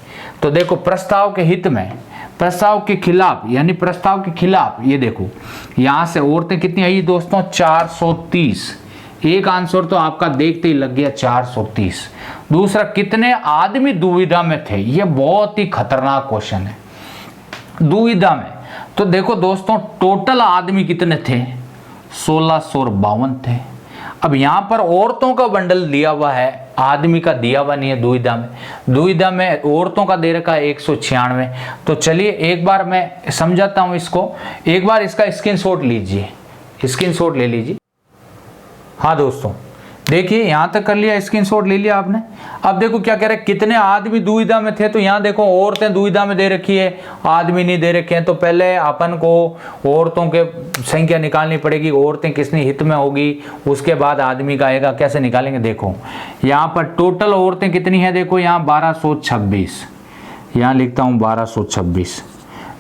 तो देखो प्रस्ताव के हित में, प्रस्ताव के खिलाफ, यानी प्रस्ताव के खिलाफ, ये देखो यहां से औरतें कितनी आई दोस्तों, 430। एक आंसर तो आपका देखते ही लग गया 430। दूसरा, कितने आदमी दुविधा में थे, ये बहुत ही खतरनाक क्वेश्चन है। दुविधा में तो देखो दोस्तों टोटल आदमी कितने थे, 1652 थे। अब यहां पर औरतों का बंडल दिया हुआ है, आदमी का दिया हुआ नहीं है दुविधा में। दुविधा में औरतों का दे रखा है 196। तो चलिए एक बार मैं समझाता हूं इसको, एक बार इसका स्क्रीनशॉट लीजिए, स्क्रीनशॉट ले लीजिए। हाँ दोस्तों देखिए यहां तक कर लिया, स्क्रीनशॉट ले लिया आपने। अब देखो क्या कह रहे हैं, कितने आदमी दुविधा में थे, तो यहां देखो औरतें दुविधा में दे रखी है, आदमी नहीं दे रखे हैं। तो पहले अपन को औरतों के संख्या निकालनी पड़ेगी, औरतें किसने हित में होगी, उसके बाद आदमी का आएगा। कैसे निकालेंगे, देखो यहां पर टोटल औरतें कितनी है, देखो यहाँ 1226, यहाँ लिखता हूँ 1226।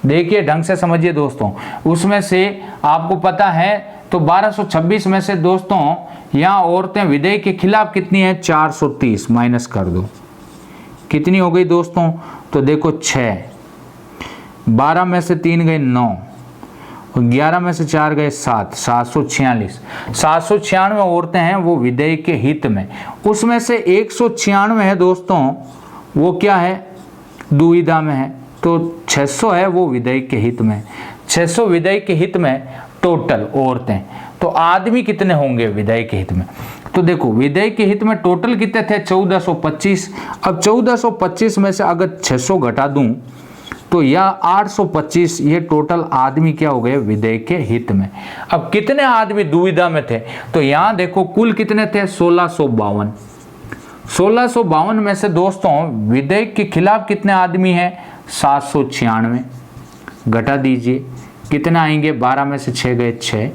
देखिए ढंग से समझिए दोस्तों, उसमें से आपको पता है तो 1226 में से दोस्तों यहाँ औरतें विधेयक के खिलाफ कितनी है, 430 माइनस कर दो, कितनी हो गई दोस्तों, तो देखो 6, 12 में से 3 गए 9, 11 में से 4 गए 7, 746। 796 औरतें हैं वो विधेयक के हित में, उसमें से 196 है दोस्तों वो क्या है, दुविधा में है। तो 600 है वो विधेयक के हित में, 600 विधेयक के हित में टोटल औरतें। तो आदमी कितने होंगे विधेयक के हित में, तो देखो विधेयक के हित में टोटल कितने थे, 1425। अब 1425 में से अगर 600 घटा दूं तो यह 825, ये टोटल आदमी क्या हो गए विधेयक के हित में। अब कितने आदमी दुविधा में थे, तो यहां देखो कुल कितने थे, 1652। 1652 में से दोस्तों विधेयक के खिलाफ कितने आदमी हैं, 796। घटा दीजिए कितने आएंगे, 12 में से 6 गए 6,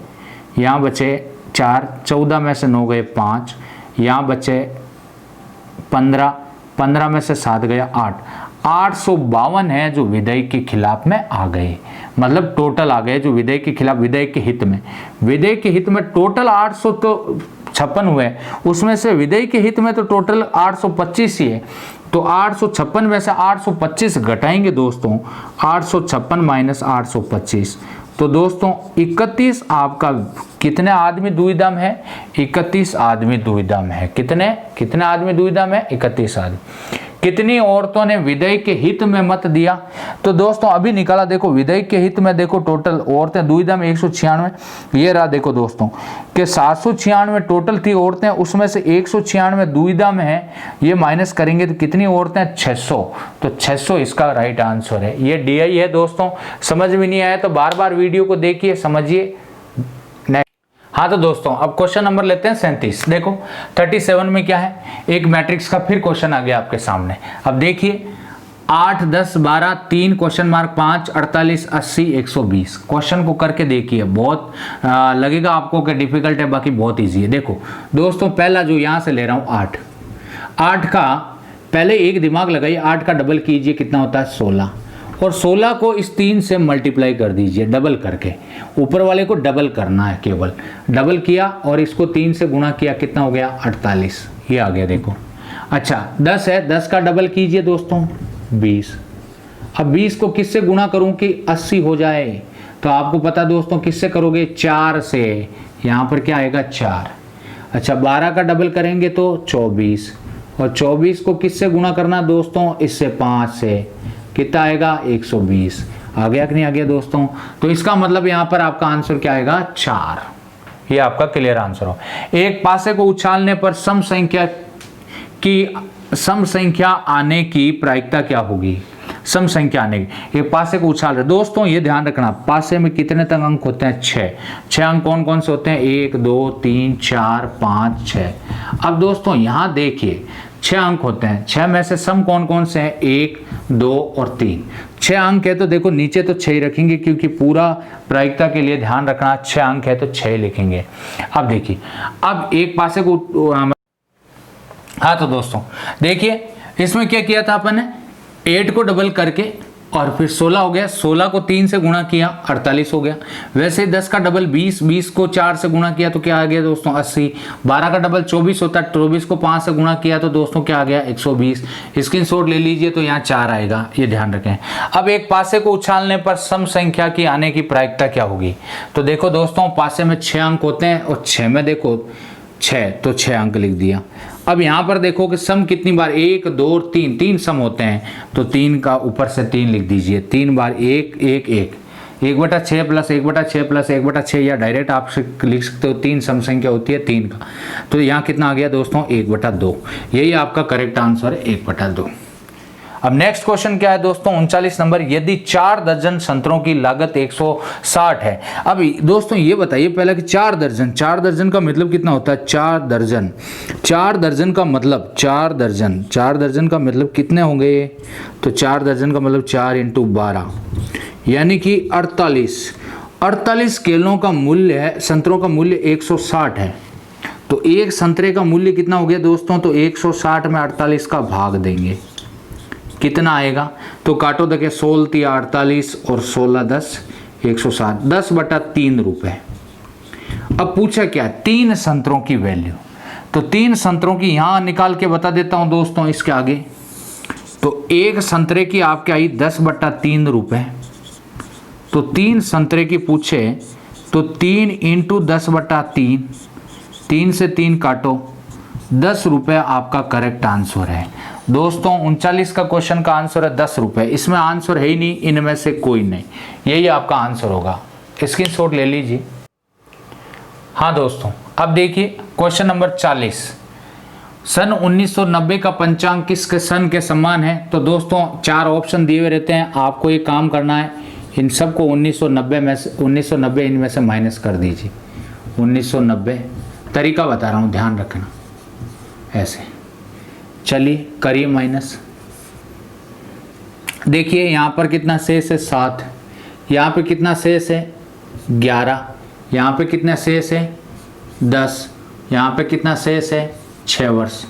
यहाँ बचे 4, 14 में से 9 गए 5, यहाँ बचे 15, 15 में से 7 गए 8, 852 है जो विधेयक के खिलाफ में आ गए। मतलब टोटल आ गए जो विधेयक के खिलाफ, विधेयक के हित में। विधेयक के हित में टोटल 856 हुए, उसमें से विधेयक के हित में तो टोटल 825 ही है। तो 856 में से 825 घटाएंगे दोस्तों, 856 माइनस 825, तो दोस्तों 31 आपका कितने आदमी दुविधा में है, 31 आदमी दुविधा में है। कितने आदमी दुविधा में, 31 आदमी। कितनी औरतों ने विधेयक के हित में मत दिया, तो दोस्तों अभी निकाला, देखो विधेयक के हित में देखो टोटल औरतें दुविधा में 196, ये रहा देखो दोस्तों कि 796 टोटल थी औरतें, उसमें से 196 दुविधा में है, ये माइनस करेंगे तो कितनी औरतें, 600। तो 600 इसका राइट आंसर है। ये DI है दोस्तों, समझ में नहीं आया तो बार बार वीडियो को देखिए, समझिए। हाँ तो दोस्तों अब क्वेश्चन नंबर लेते हैं 37। देखो 37 में क्या है, एक मैट्रिक्स का फिर क्वेश्चन आ गया आपके सामने। अब देखिए 8, 10, 12, 3 क्वेश्चन मार्क 5, 48, 80, 120। क्वेश्चन को करके देखिए, बहुत लगेगा आपको कि डिफिकल्ट है, बाकी बहुत इजी है। देखो दोस्तों पहला जो यहाँ से ले रहा हूँ 8 का पहले एक दिमाग लगाइए, 8 का डबल कीजिए कितना होता है, 16, और 16 को इस 3 से मल्टीप्लाई कर दीजिए डबल करके, ऊपर वाले को डबल करना है, केवल डबल किया और इसको 3 से गुणा किया, कितना हो गया, 48, ये आ गया देखो। अच्छा 10 है, 10 का डबल कीजिए दोस्तों, 20। अब 20 को किससे गुणा करूं कि 80 हो जाए, तो आपको पता दोस्तों किससे करोगे, 4 से, यहाँ पर क्या आएगा 4। अच्छा 12 का डबल करेंगे तो 24, और 24 को किससे गुणा करना दोस्तों, इससे 5 से, कितना आएगा, 120। आ गया कि नहीं आ गया दोस्तों। तो इसका मतलब यहाँ पर आपका आंसर क्या आएगा, 4। ये आपका क्लियर आंसर हो। एक पासे को उछालने पर सम संख्या आने की प्रायिकता क्या होगी, सम संख्या आने की। एक पासे को उछाल रहे दोस्तों, ये ध्यान रखना, पासे में कितने तक अंक होते हैं, 6 अंक कौन कौन से होते हैं, 1, 2, 3, 4, 5, 6। अब दोस्तों यहाँ देखिए 6 अंक होते हैं। 6 में से सम कौन कौन से हैं? 1, 2 और 3। 6 अंक है तो देखो नीचे तो 6 ही रखेंगे, क्योंकि पूरा प्रायिकता के लिए ध्यान रखना 6 अंक है तो 6 लिखेंगे। अब देखिए, अब एक पासे को हाँ तो दोस्तों देखिए इसमें क्या किया था अपन ने, 8 को डबल करके और फिर 16 हो गया, 16 को 3 से गुणा किया 48 हो गया। वैसे 10 का डबल 20, 20 को 4 से गुणा किया तो क्या आ गया दोस्तों? 80। 12 का डबल 24 होता है, 24 को 5 से गुणा किया तो दोस्तों क्या आ गया? 120। स्क्रीनशॉट ले लीजिए तो यहाँ 4 आएगा, ये ध्यान रखें। अब एक पासे को उछालने पर सम संख्या की आने की प्रायिकता क्या होगी? तो देखो दोस्तों, पासे में 6 अंक होते हैं और 6 में देखो 6 तो 6 अंक लिख दिया। अब यहाँ पर देखो कि सम कितनी बार, 1, 2 और 3, 3 सम होते हैं तो 3 का ऊपर से 3 लिख दीजिए। 3 बार 1, 1, 1, 1/6 प्लस 1/6 प्लस 1/6, या डायरेक्ट आप लिख सकते हो 3 सम संख्या होती है 3 का। तो यहाँ कितना आ गया दोस्तों? 1/2। यही आपका करेक्ट आंसर है, 1/2। अब नेक्स्ट क्वेश्चन क्या है दोस्तों? 39 नंबर। यदि 4 दर्जन संतरों की लागत 160 है। अब दोस्तों ये बताइए पहले कि 4 दर्जन, 4 दर्जन का मतलब कितना होता है? 4 दर्जन, 4 दर्जन का मतलब 4 दर्जन, 4 दर्जन का मतलब कितने होंगे? तो 4 दर्जन का मतलब 4 × 12 यानी कि 48। 48 केलों का मूल्य है, संतरों का मूल्य 160 है। तो एक संतरे का मूल्य कितना हो गया दोस्तों? तो 160 में 48 का भाग देंगे, कितना आएगा? तो काटो देखिए, 16 × 48 और 16 × 10 160, 10/3 रुपए। अब पूछा क्या? 3 संतरों की वैल्यू। तो 3 संतरों की यहां निकाल के बता देता हूं दोस्तों इसके आगे। तो एक संतरे की आपके आई 10/3 रुपए। तो 3 संतरे की पूछे तो 3 × 10/3, 3 से 3 काटो, 10 रुपए आपका करेक्ट आंसर है दोस्तों। 39 का क्वेश्चन का आंसर है 10 रुपए। इसमें आंसर है ही नहीं, इनमें से कोई नहीं, यही आपका आंसर होगा। स्क्रीनशॉट ले लीजिए। हाँ दोस्तों, अब देखिए क्वेश्चन नंबर 40। सन 1990 का पंचांग किसके सन के समान है? तो दोस्तों 4 ऑप्शन दिए हुए रहते हैं, आपको ये काम करना है, इन सबको 1990 में से 1990 इनमें से माइनस कर दीजिए। 1990 तरीका बता रहा हूँ, ध्यान रखना। ऐसे चलिए करिए माइनस। देखिए यहाँ पर कितना शेष है? 7। यहाँ पे कितना शेष है? 11। यहाँ पे कितना शेष है? 10। यहाँ पे कितना शेष है? 6 वर्ष।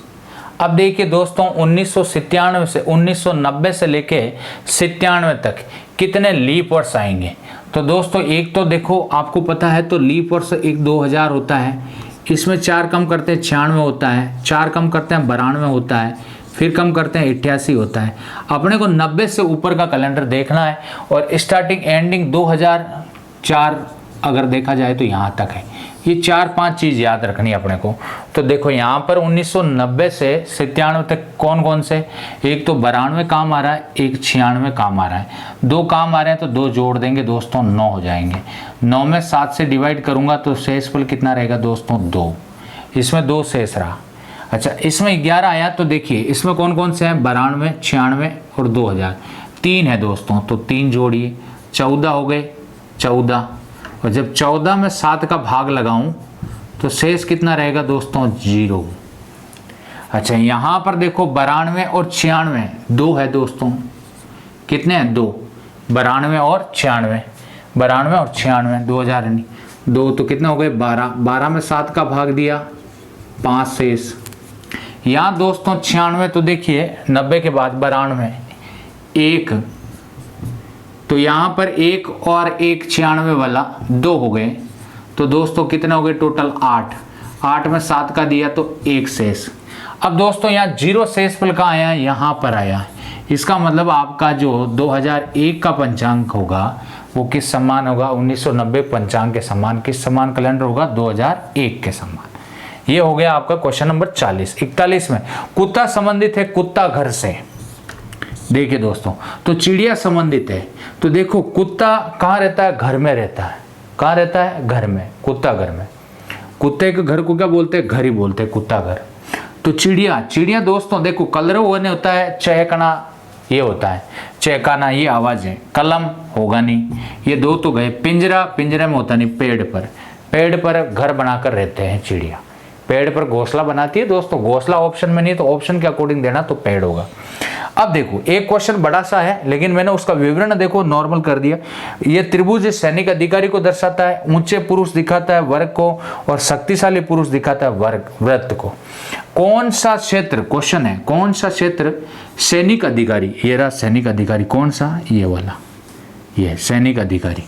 अब देखिए दोस्तों 1997 से 1990 से लेके 97 तक कितने लीप वर्ष आएंगे? तो दोस्तों एक तो देखो आपको पता है, तो लीप वर्ष एक 2000 होता है, इसमें 4 कम करते हैं 96 होता है, 4 कम करते हैं 92 होता है, फिर कम करते हैं 88 होता है। अपने को 90 से ऊपर का कैलेंडर देखना है और स्टार्टिंग एंडिंग 2004 अगर देखा जाए तो यहाँ तक है। ये 4-5 चीज़ याद रखनी है अपने को। तो देखो यहाँ पर 1990 से 97 तक कौन कौन से, एक तो 92 काम आ रहा है, एक 96 काम आ रहा है। 2 काम आ रहे हैं तो 2 जोड़ देंगे दोस्तों, 9 हो जाएंगे। 9 में 7 से डिवाइड करूंगा तो शेषफल कितना रहेगा दोस्तों? 2। इसमें 2 शेष रहा। अच्छा इसमें 11 आया तो देखिए इसमें कौन कौन से हैं? 92, 96 और 2000। 3 है दोस्तों, तो 3 जोड़िए, 14 हो गए। 14 और जब 14 में 7 का भाग लगाऊं तो शेष कितना रहेगा दोस्तों? 0। अच्छा यहाँ पर देखो 92 और 96 2 है दोस्तों, कितने हैं? 2। 92 और 96, 92 और 96, 2000 नहीं, 2 तो कितने हो गए? 12। 12 में 7 का भाग दिया, 5 शेष। यहाँ दोस्तों 96 तो देखिए 90 के बाद 92 1, तो यहाँ पर 1 और 1 96 वाला 2 हो गए। तो दोस्तों कितने हो गए टोटल? 8। 8 में 7 का दिया तो 1 शेष। अब दोस्तों यहाँ 0 शेषफल का आया, यहाँ पर आया। इसका मतलब आपका जो 2001 का पंचांग होगा वो किस समान होगा? 1990 पंचांग के समान। किस समान कैलेंडर होगा? 2001 के समान। ये हो गया आपका क्वेश्चन नंबर 40। 41 में कुत्ता संबंधित है कुत्ता घर से। देखिए दोस्तों तो चिड़िया संबंधित है, तो देखो कुत्ता कहाँ रहता है? घर में रहता है। कहाँ रहता है? घर में। कुत्ता घर में। कुत्ते के घर को क्या बोलते हैं? घर ही बोलते हैं, कुत्ता घर। तो चिड़िया, चिड़िया दोस्तों देखो कलरव होने होता है, चहकना ये होता है, चहकाना ये आवाज है। कलम होगा नहीं, ये 2 तो गए। पिंजरा, पिंजरे में होता नहीं, पेड़ पर। पेड़ पर घर बनाकर रहते हैं चिड़िया। पेड़ पर घोंसला बनाती है दोस्तों, घोंसला ऑप्शन में नहीं तो ऑप्शन के अकॉर्डिंग देना तो पेड़ होगा। अब देखो एक क्वेश्चन बड़ा सा है लेकिन मैंने उसका विवरण देखो नॉर्मल कर दिया। ये त्रिभुज सैनिक अधिकारी को दर्शाता है, ऊंचे पुरुष दिखाता है वर्ग को, और शक्तिशाली पुरुष दिखाता है वर्ग व्रत को। कौन सा क्षेत्र, क्वेश्चन है कौन सा क्षेत्र सैनिक अधिकारी, ये रहा सैनिक अधिकारी, कौन सा, ये वाला, ये सैनिक अधिकारी।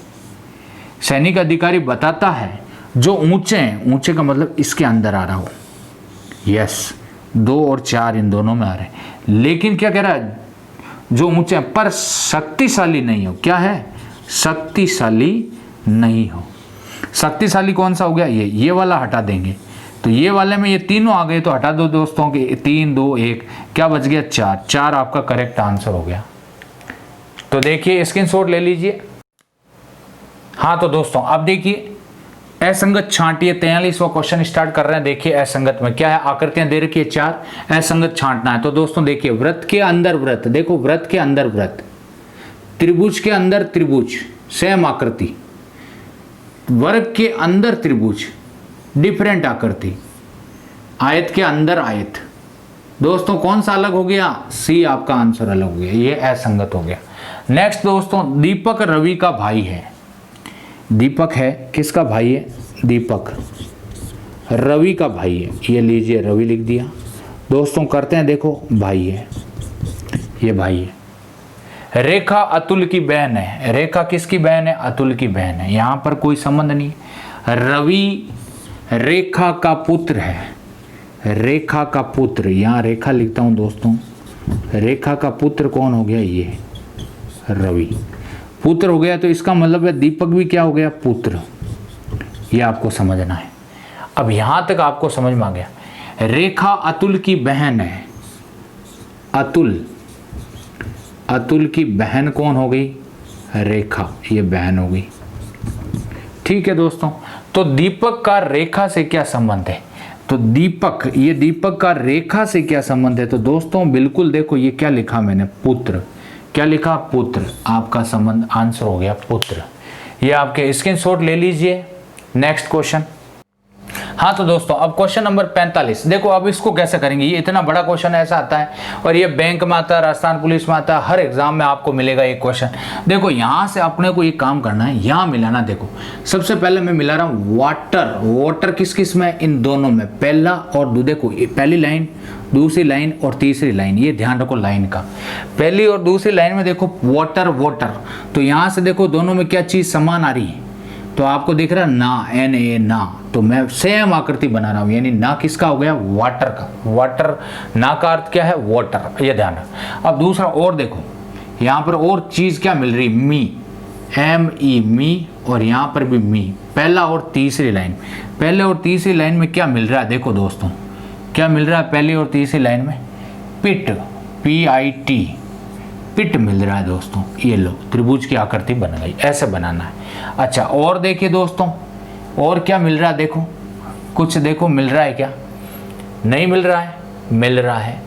सैनिक अधिकारी बताता है जो ऊंचे हैं, ऊंचे का मतलब इसके अंदर आ रहा हो, यस 2 और 4 इन दोनों में आ रहे हैं, लेकिन क्या कह रहा है जो ऊंचे हैं पर शक्तिशाली नहीं हो, क्या है, शक्तिशाली नहीं हो। शक्तिशाली कौन सा हो गया, ये वाला हटा देंगे तो ये वाले में ये तीनों आ गए तो हटा दो दोस्तों के 3 2 1, क्या बच गया 4, 4 आपका करेक्ट आंसर हो गया। तो देखिए स्क्रीनशॉट ले लीजिए। हाँ तो दोस्तों अब देखिए असंगत छांटिए, 43वां क्वेश्चन स्टार्ट कर रहे हैं। देखिए असंगत में क्या है, आकृतियां दे रखी है 4, असंगत छांटना है। तो दोस्तों देखिए वृत्त के अंदर वृत्त, देखो वृत्त के अंदर वृत्त, त्रिभुज के अंदर त्रिभुज सेम आकृति, वर्ग के अंदर त्रिभुज डिफरेंट आकृति, आयत के अंदर आयत। दोस्तों कौन सा अलग हो गया, सी आपका आंसर अलग हो गया, ये असंगत हो गया। नेक्स्ट दोस्तों दीपक रवि का भाई है, दीपक है किसका भाई है, दीपक रवि का भाई है, ये लीजिए रवि लिख दिया। दोस्तों करते हैं देखो भाई है, ये भाई है। रेखा अतुल की बहन है, रेखा किसकी बहन है, अतुल की बहन है, यहां पर कोई संबंध नहीं। रवि रेखा का पुत्र है, रेखा का पुत्र, यहां रेखा लिखता हूं दोस्तों, रेखा का पुत्र कौन हो गया, ये रवि पुत्र हो गया, तो इसका मतलब है दीपक भी क्या हो गया, पुत्र। ये आपको समझना है। अब यहां तक आपको समझ में आ गया। रेखा अतुल की बहन है, अतुल, अतुल की बहन कौन हो गई, रेखा, ये बहन हो गई। ठीक है दोस्तों, तो दीपक का रेखा से क्या संबंध है, तो दीपक, ये दीपक का रेखा से क्या संबंध है, तो दोस्तों बिल्कुल देखो ये क्या लिखा मैंने, पुत्र, क्या लिखा, पुत्र, आपका संबंध आंसर हो गया पुत्र। ये आपके स्क्रीनशॉट ले लीजिए। Next question. हाँ तो दोस्तों अब क्वेश्चन नंबर 45, देखो अब इसको कैसे करेंगे, ये इतना बड़ा क्वेश्चन ऐसा आता है और ये बैंक में आता है, राजस्थान पुलिस में आता है, हर एग्जाम में आपको मिलेगा एक क्वेश्चन। देखो यहाँ से अपने को ये काम करना है, यहाँ मिलाना। देखो सबसे पहले मैं मिला रहा हूँ वाटर, वाटर किस किस में, इन दोनों में, पहला और देखो पहली लाइन, दूसरी लाइन और तीसरी लाइन, ये ध्यान रखो लाइन का, पहली और दूसरी लाइन में देखो वाटर वाटर, तो यहाँ से देखो दोनों में क्या चीज समान आ रही है, तो आपको दिख रहा है ना, एन ए ना, तो मैं सेम आकृति बना रहा हूं, यानी ना किसका हो गया, वाटर का, वाटर, ना का अर्थ क्या है, वाटर, ये ध्यान रख। अब दूसरा और देखो यहाँ पर और चीज क्या मिल रही, मी, एम ई मी, और यहाँ पर भी मी, पहला और तीसरी लाइन, पहले और तीसरी लाइन में क्या मिल रहा है, देखो दोस्तों क्या मिल रहा है पहली और तीसरी लाइन में, पिट, पी आई टी, पिट मिल रहा है दोस्तों। ये लो त्रिभुज की आकृति बन गई, ऐसे बनाना है। अच्छा और देखिए दोस्तों और क्या मिल रहा है, देखो कुछ देखो मिल रहा है क्या, नहीं मिल रहा है, मिल रहा है,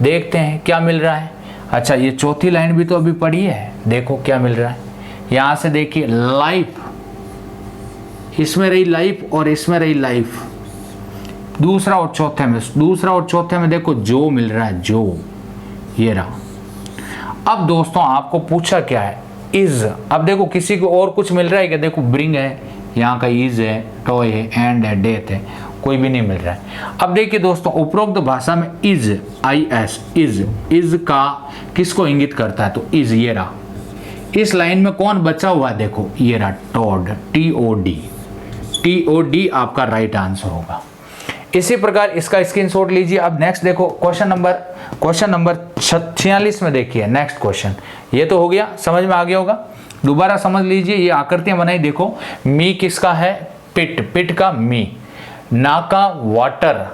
देखते हैं क्या मिल रहा है। अच्छा ये चौथी लाइन भी तो अभी पढ़ी है, देखो क्या मिल रहा है, यहाँ से देखिए लाइफ, इसमें रही लाइफ और इसमें रही लाइफ, दूसरा और चौथे में, दूसरा और चौथे में देखो जो मिल रहा है, जो, ये रहा। अब दोस्तों आपको पूछा क्या है, इज, अब देखो किसी को और कुछ मिल रहा है क्या, देखो ब्रिंग है, यहाँ का इज है, टॉय है, एंड है, डेथ है, कोई भी नहीं मिल रहा है। अब देखिए दोस्तों उपरोक्त भाषा में इज, आई एस, इज का किसको इंगित करता है, तो इज, ये रहा। इस लाइन में कौन बचा हुआ है, देखो ये रहा toad, T O D, T O D आपका राइट आंसर होगा। इसी प्रकार इसका स्क्रीनशॉट लीजिए। अब नेक्स्ट देखो क्वेश्चन नंबर 46 में देखिए नेक्स्ट क्वेश्चन, ये तो हो गया, समझ में आ गया होगा, दोबारा समझ लीजिए। ये आकृतियां बनाई, देखो मी किसका है, पिट, पिट का मी, ना का वाटर,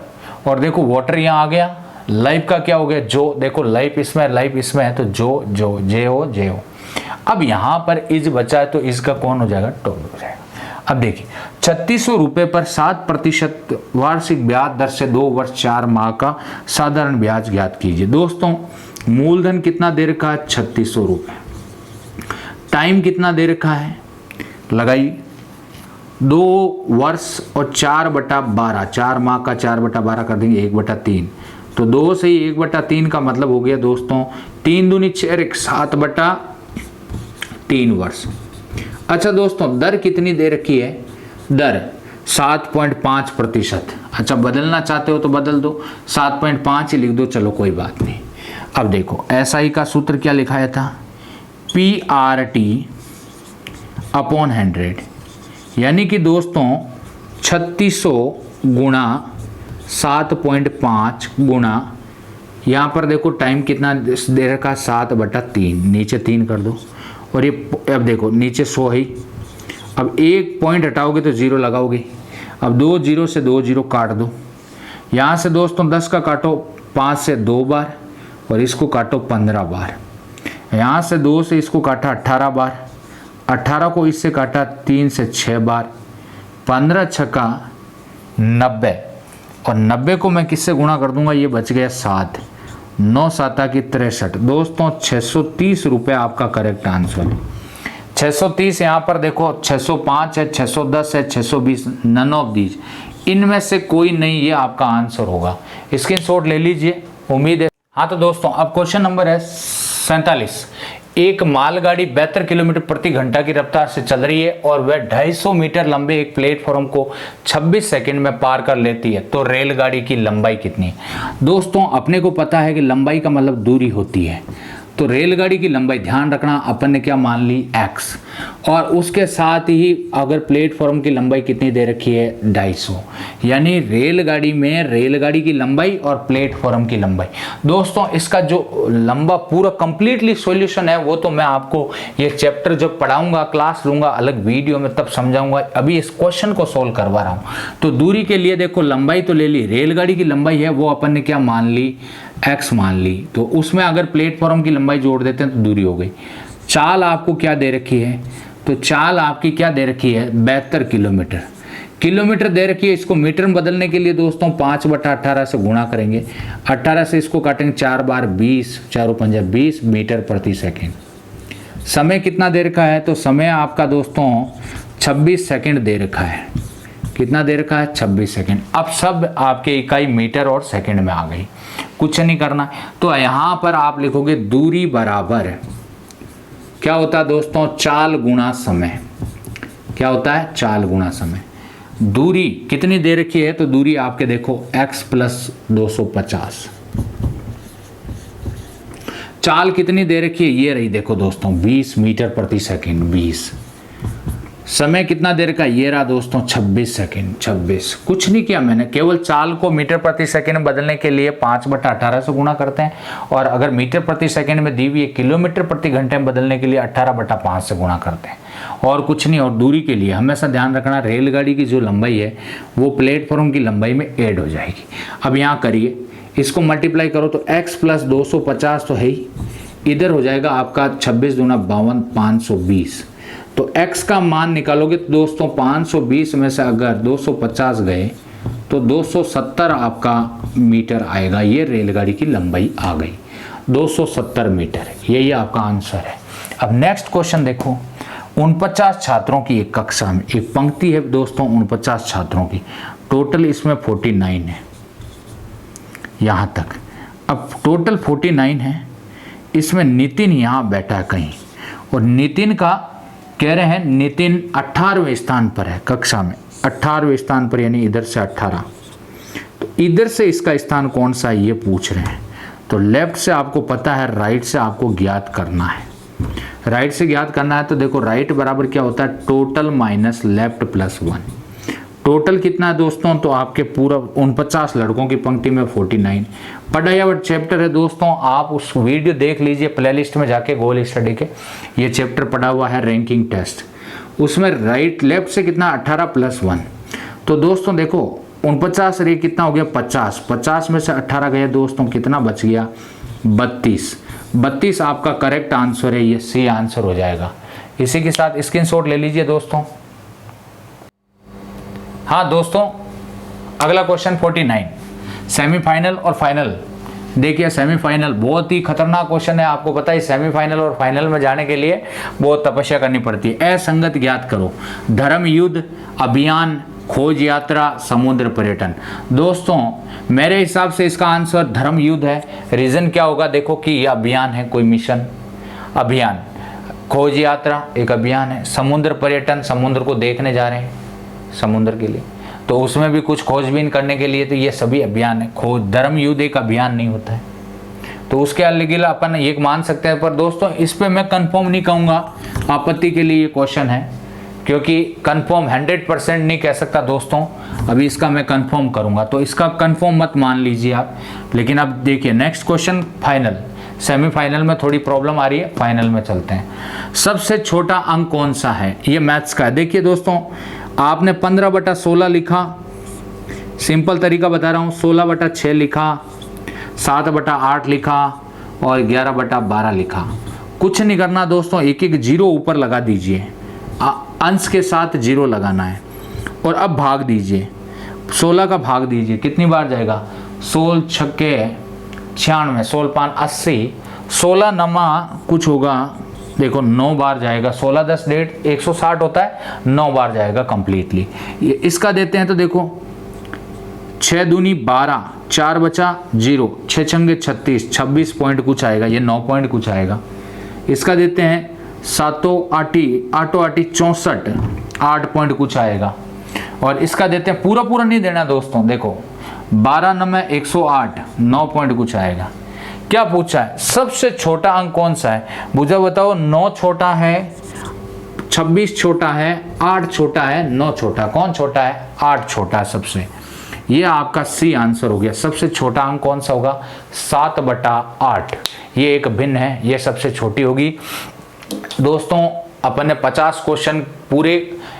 और देखो वाटर यहाँ आ गया, लाइफ का क्या हो गया, जो, देखो लाइफ इसमें है तो जो, जो, जे हो, जे हो। अब यहाँ पर इज बचा है तो इसका कौन हो जाएगा, टोल हो जाएगा। अब देखिए 3600 रुपये पर 7% वार्षिक ब्याज दर से 2 वर्ष 4 माह का साधारण ब्याज ज्ञात कीजिए। दोस्तों मूलधन कितना दे रखा है, 3600 रुपये, टाइम कितना दे रखा है, लगाइए 2 वर्ष और 4/12, 4 माह का 4/12 कर देंगे 1/3। तो 2 से ही 1/3 का मतलब हो गया दोस्तों 3 दूनी 6 7/3 वर्ष। अच्छा दोस्तों, दर कितनी दे रखी है? दर 7.5%। अच्छा, बदलना चाहते हो तो बदल दो, 7.5 ही लिख दो, चलो कोई बात नहीं। अब देखो SI का सूत्र क्या लिखाया था? PRT/100, यानी कि दोस्तों 3600 गुणा 7.5 गुणा, यहाँ पर देखो टाइम कितना दे रखा? 7/3, नीचे 3 कर दो। और ये अब देखो नीचे 100 है। अब 1 पॉइंट हटाओगे तो 0 लगाओगे। अब 2 0 से 2 0 काट दो। यहाँ से दोस्तों 10 का काटो 5 से 2 बार, और इसको काटो 15 बार। यहाँ से 2 से इसको काटा 18 बार, 18 को इससे काटा 3 से 6 बार, 15 छक्का 90, और 90 को मैं किससे गुणा कर दूंगा? ये बच गया 7, 9 7 की 63। दोस्तों 630 रुपये आपका करेक्ट आंसर है। 630 यहाँ पर देखो 605 है, 610 है, 620, नन ऑफ दीज, इनमें से कोई नहीं, ये आपका आंसर होगा। स्क्रीनशॉट ले लीजिए, उम्मीद है। हाँ तो दोस्तों अब क्वेश्चन नंबर है 47। एक मालगाड़ी 72 किलोमीटर प्रति घंटा की रफ्तार से चल रही है और वह 250 मीटर लंबे एक प्लेटफॉर्म को 26 सेकंड में पार कर लेती है, तो रेलगाड़ी की लंबाई कितनी है? दोस्तों अपने को पता है कि लंबाई का मतलब दूरी होती है, तो रेलगाड़ी की लंबाई ध्यान रखना, अपन ने क्या मान ली? x, और उसके साथ ही अगर प्लेटफॉर्म की लंबाई कितनी दे रखी है? 250, यानी रेलगाड़ी में रेलगाड़ी की लंबाई और प्लेटफॉर्म की लंबाई। दोस्तों इसका जो लंबा पूरा कंप्लीटली सॉल्यूशन है वो तो मैं आपको ये चैप्टर जब पढ़ाऊंगा, क्लास लूंगा अलग वीडियो में, तब समझाऊंगा। अभी इस क्वेश्चन को सोल्व करवा रहा हूँ। तो दूरी के लिए देखो लंबाई तो ले ली, रेलगाड़ी की लंबाई है वो अपन ने क्या मान ली? x मान ली। तो उसमें अगर प्लेटफॉर्म की लंबाई जोड़ देते हैं तो दूरी हो गई। चाल आपको क्या दे रखी है? तो चाल आपकी क्या दे रखी है? 72 किलोमीटर। किलोमीटर दे रखी है, इसको मीटर में बदलने के लिए दोस्तों 5/18 से गुणा करेंगे, 18 से इसको काटेंगे 4 बार 20, 4 पंजा 20 मीटर प्रति सेकेंड। समय कितना दे रखा है? तो समय आपका दोस्तों 26 सेकेंड दे रखा है। कितना दे रखा है? 26 सेकेंड। अब सब आपके इकाई मीटर और सेकेंड में आ गई, कुछ नहीं करना। तो यहाँ पर आप लिखोगे दूरी बराबर क्या होता है दोस्तों? चाल गुणा समय। क्या होता है? चाल गुणा समय। दूरी कितनी दे रखी है? तो दूरी आपके देखो x + 250। चाल कितनी दे रखी है? ये रही देखो दोस्तों 20 मीटर प्रति सेकेंड, 20। समय कितना देर का? ये रहा दोस्तों 26 सेकेंड, 26। कुछ नहीं किया मैंने, केवल चाल को मीटर प्रति सेकेंड में बदलने के लिए 5/18 से गुणा करते हैं, और अगर मीटर प्रति सेकेंड में दी हुई है किलोमीटर प्रति घंटे में बदलने के लिए 18/5 से गुणा करते हैं, और कुछ नहीं। और दूरी के लिए हमेशा ध्यान रखना रेलगाड़ी की जो लंबाई है वो प्लेटफॉर्म की लंबाई में ऐड हो जाएगी। अब यहाँ करिए, इसको मल्टीप्लाई करो तो x + 250 तो है ही, इधर हो जाएगा आपका 26 दूना 52, 520। तो x का मान निकालोगे तो दोस्तों 520 में से अगर 250 गए तो 270 आपका मीटर आएगा। ये रेलगाड़ी की लंबाई आ गई 270 मीटर, यही आपका आंसर है। अब नेक्स्ट क्वेश्चन देखो, 49 छात्रों की एक कक्षा में, एक पंक्ति है दोस्तों 49 छात्रों की, टोटल इसमें 49 है यहाँ तक। अब टोटल 49 है, इसमें नितिन यहाँ बैठा है कहीं, और नितिन का कह रहे हैं नितिन 18वें स्थान पर है कक्षा में, 18वें स्थान पर, यानी इधर से 18। तो इधर से इसका स्थान कौन सा है ये पूछ रहे हैं। तो लेफ्ट से आपको पता है, राइट से आपको ज्ञात करना है। राइट से ज्ञात करना है तो देखो राइट बराबर क्या होता है? Total minus left plus 1। Total कितना है दोस्तों? तो आपके पूरा 49 लड़कों की पंक्ति में 49। पढ़ाया चैप्टर है दोस्तों, आप उस वीडियो देख लीजिए प्लेलिस्ट में जाके, गोल स्टडी के ये चैप्टर पढ़ा हुआ है रैंकिंग टेस्ट, उसमें राइट लेफ्ट से कितना 18 + 1। तो दोस्तों देखो 49 रे कितना हो गया 50, 50 में से 18 गया दोस्तों, कितना बच गया 32। 32 आपका करेक्ट आंसर है, ये सी आंसर हो जाएगा। इसी के साथ स्क्रीनशॉट ले लीजिए दोस्तों। हाँ दोस्तों, अगला क्वेश्चन 49, सेमीफाइनल और फाइनल देखिए सेमीफाइनल बहुत ही खतरनाक क्वेश्चन है। आपको पता है सेमीफाइनल और फाइनल में जाने के लिए बहुत तपस्या करनी पड़ती है। असंगत ज्ञात करो। धर्म युद्ध, अभियान, खोज यात्रा, समुद्र पर्यटन। दोस्तों मेरे हिसाब से इसका आंसर धर्म युद्ध है। रीजन क्या होगा, देखो कि यह अभियान है, कोई मिशन अभियान। खोज यात्रा एक अभियान है। समुद्र पर्यटन, समुद्र को देखने जा रहे हैं समुद्र के लिए, तो उसमें भी कुछ खोजबीन करने के लिए, तो ये सभी अभियान है। खोज, धर्म युद्ध एक अभियान नहीं होता है, तो उसके अलग अपन ये मान सकते हैं। पर दोस्तों इस पे मैं कंफर्म नहीं कहूँगा, आपत्ति के लिए ये क्वेश्चन है, क्योंकि कंफर्म 100% नहीं कह सकता दोस्तों। अभी इसका मैं कंफर्म करूँगा, तो इसका कंफर्म मत मान लीजिए आप। लेकिन अब देखिए नेक्स्ट क्वेश्चन, फाइनल। सेमीफाइनल में थोड़ी प्रॉब्लम आ रही है, फाइनल में चलते हैं। सबसे छोटा अंक कौन सा है, ये मैथ्स का है। देखिए दोस्तों आपने 15/16 लिखा, सिंपल तरीका बता रहा हूँ। 16/6 लिखा, 7/8 लिखा और 11/12 लिखा। कुछ नहीं करना दोस्तों, एक एक जीरो ऊपर लगा दीजिए, अंश के साथ जीरो लगाना है। और अब भाग दीजिए, 16 का भाग दीजिए, कितनी बार जाएगा, 16 छक्के 96, 16 5 80, 16 नमा कुछ होगा, देखो 9 बार जाएगा। 16 10 1.5 160 होता है, 9 बार जाएगा कंप्लीटली। ये इसका देते हैं तो देखो 6 दूनी 12, 4 बचा 0, 6 छंगे 36, 26 पॉइंट कुछ आएगा, ये 9 पॉइंट कुछ आएगा। इसका देते हैं 7 आटी 8 आटी 64, 8 पॉइंट कुछ आएगा। और इसका देते हैं पूरा पूरा नहीं देना दोस्तों, देखो 12 9 108, 9 पॉइंट कुछ आएगा। क्या पूछा है, सबसे छोटा अंक कौन सा है, मुझे बताओ। 9 छोटा है, 26 छोटा है, 8 छोटा है, 9 छोटा, कौन छोटा है, 8 छोटा है सबसे। ये आपका सी आंसर हो गया। सबसे छोटा अंक कौन सा होगा, 7/8। ये एक भिन्न है, ये सबसे छोटी होगी। दोस्तों अपन ने 50 क्वेश्चन पूरे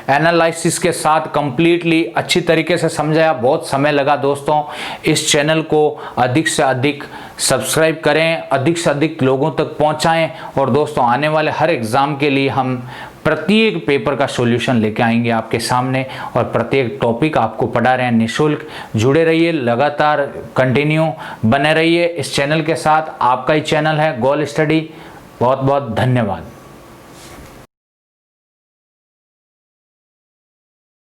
एनालिसिस के साथ कंप्लीटली अच्छी तरीके से समझाया। बहुत समय लगा दोस्तों। इस चैनल को अधिक से अधिक सब्सक्राइब करें, अधिक से अधिक लोगों तक पहुंचाएं। और दोस्तों आने वाले हर एग्ज़ाम के लिए हम प्रत्येक पेपर का सॉल्यूशन लेके आएंगे आपके सामने, और प्रत्येक टॉपिक आपको पढ़ा रहे हैं निःशुल्क। जुड़े रहिए, लगातार कंटिन्यू बने रहिए इस चैनल के साथ। आपका ही चैनल है गोल स्टडी। बहुत बहुत धन्यवाद।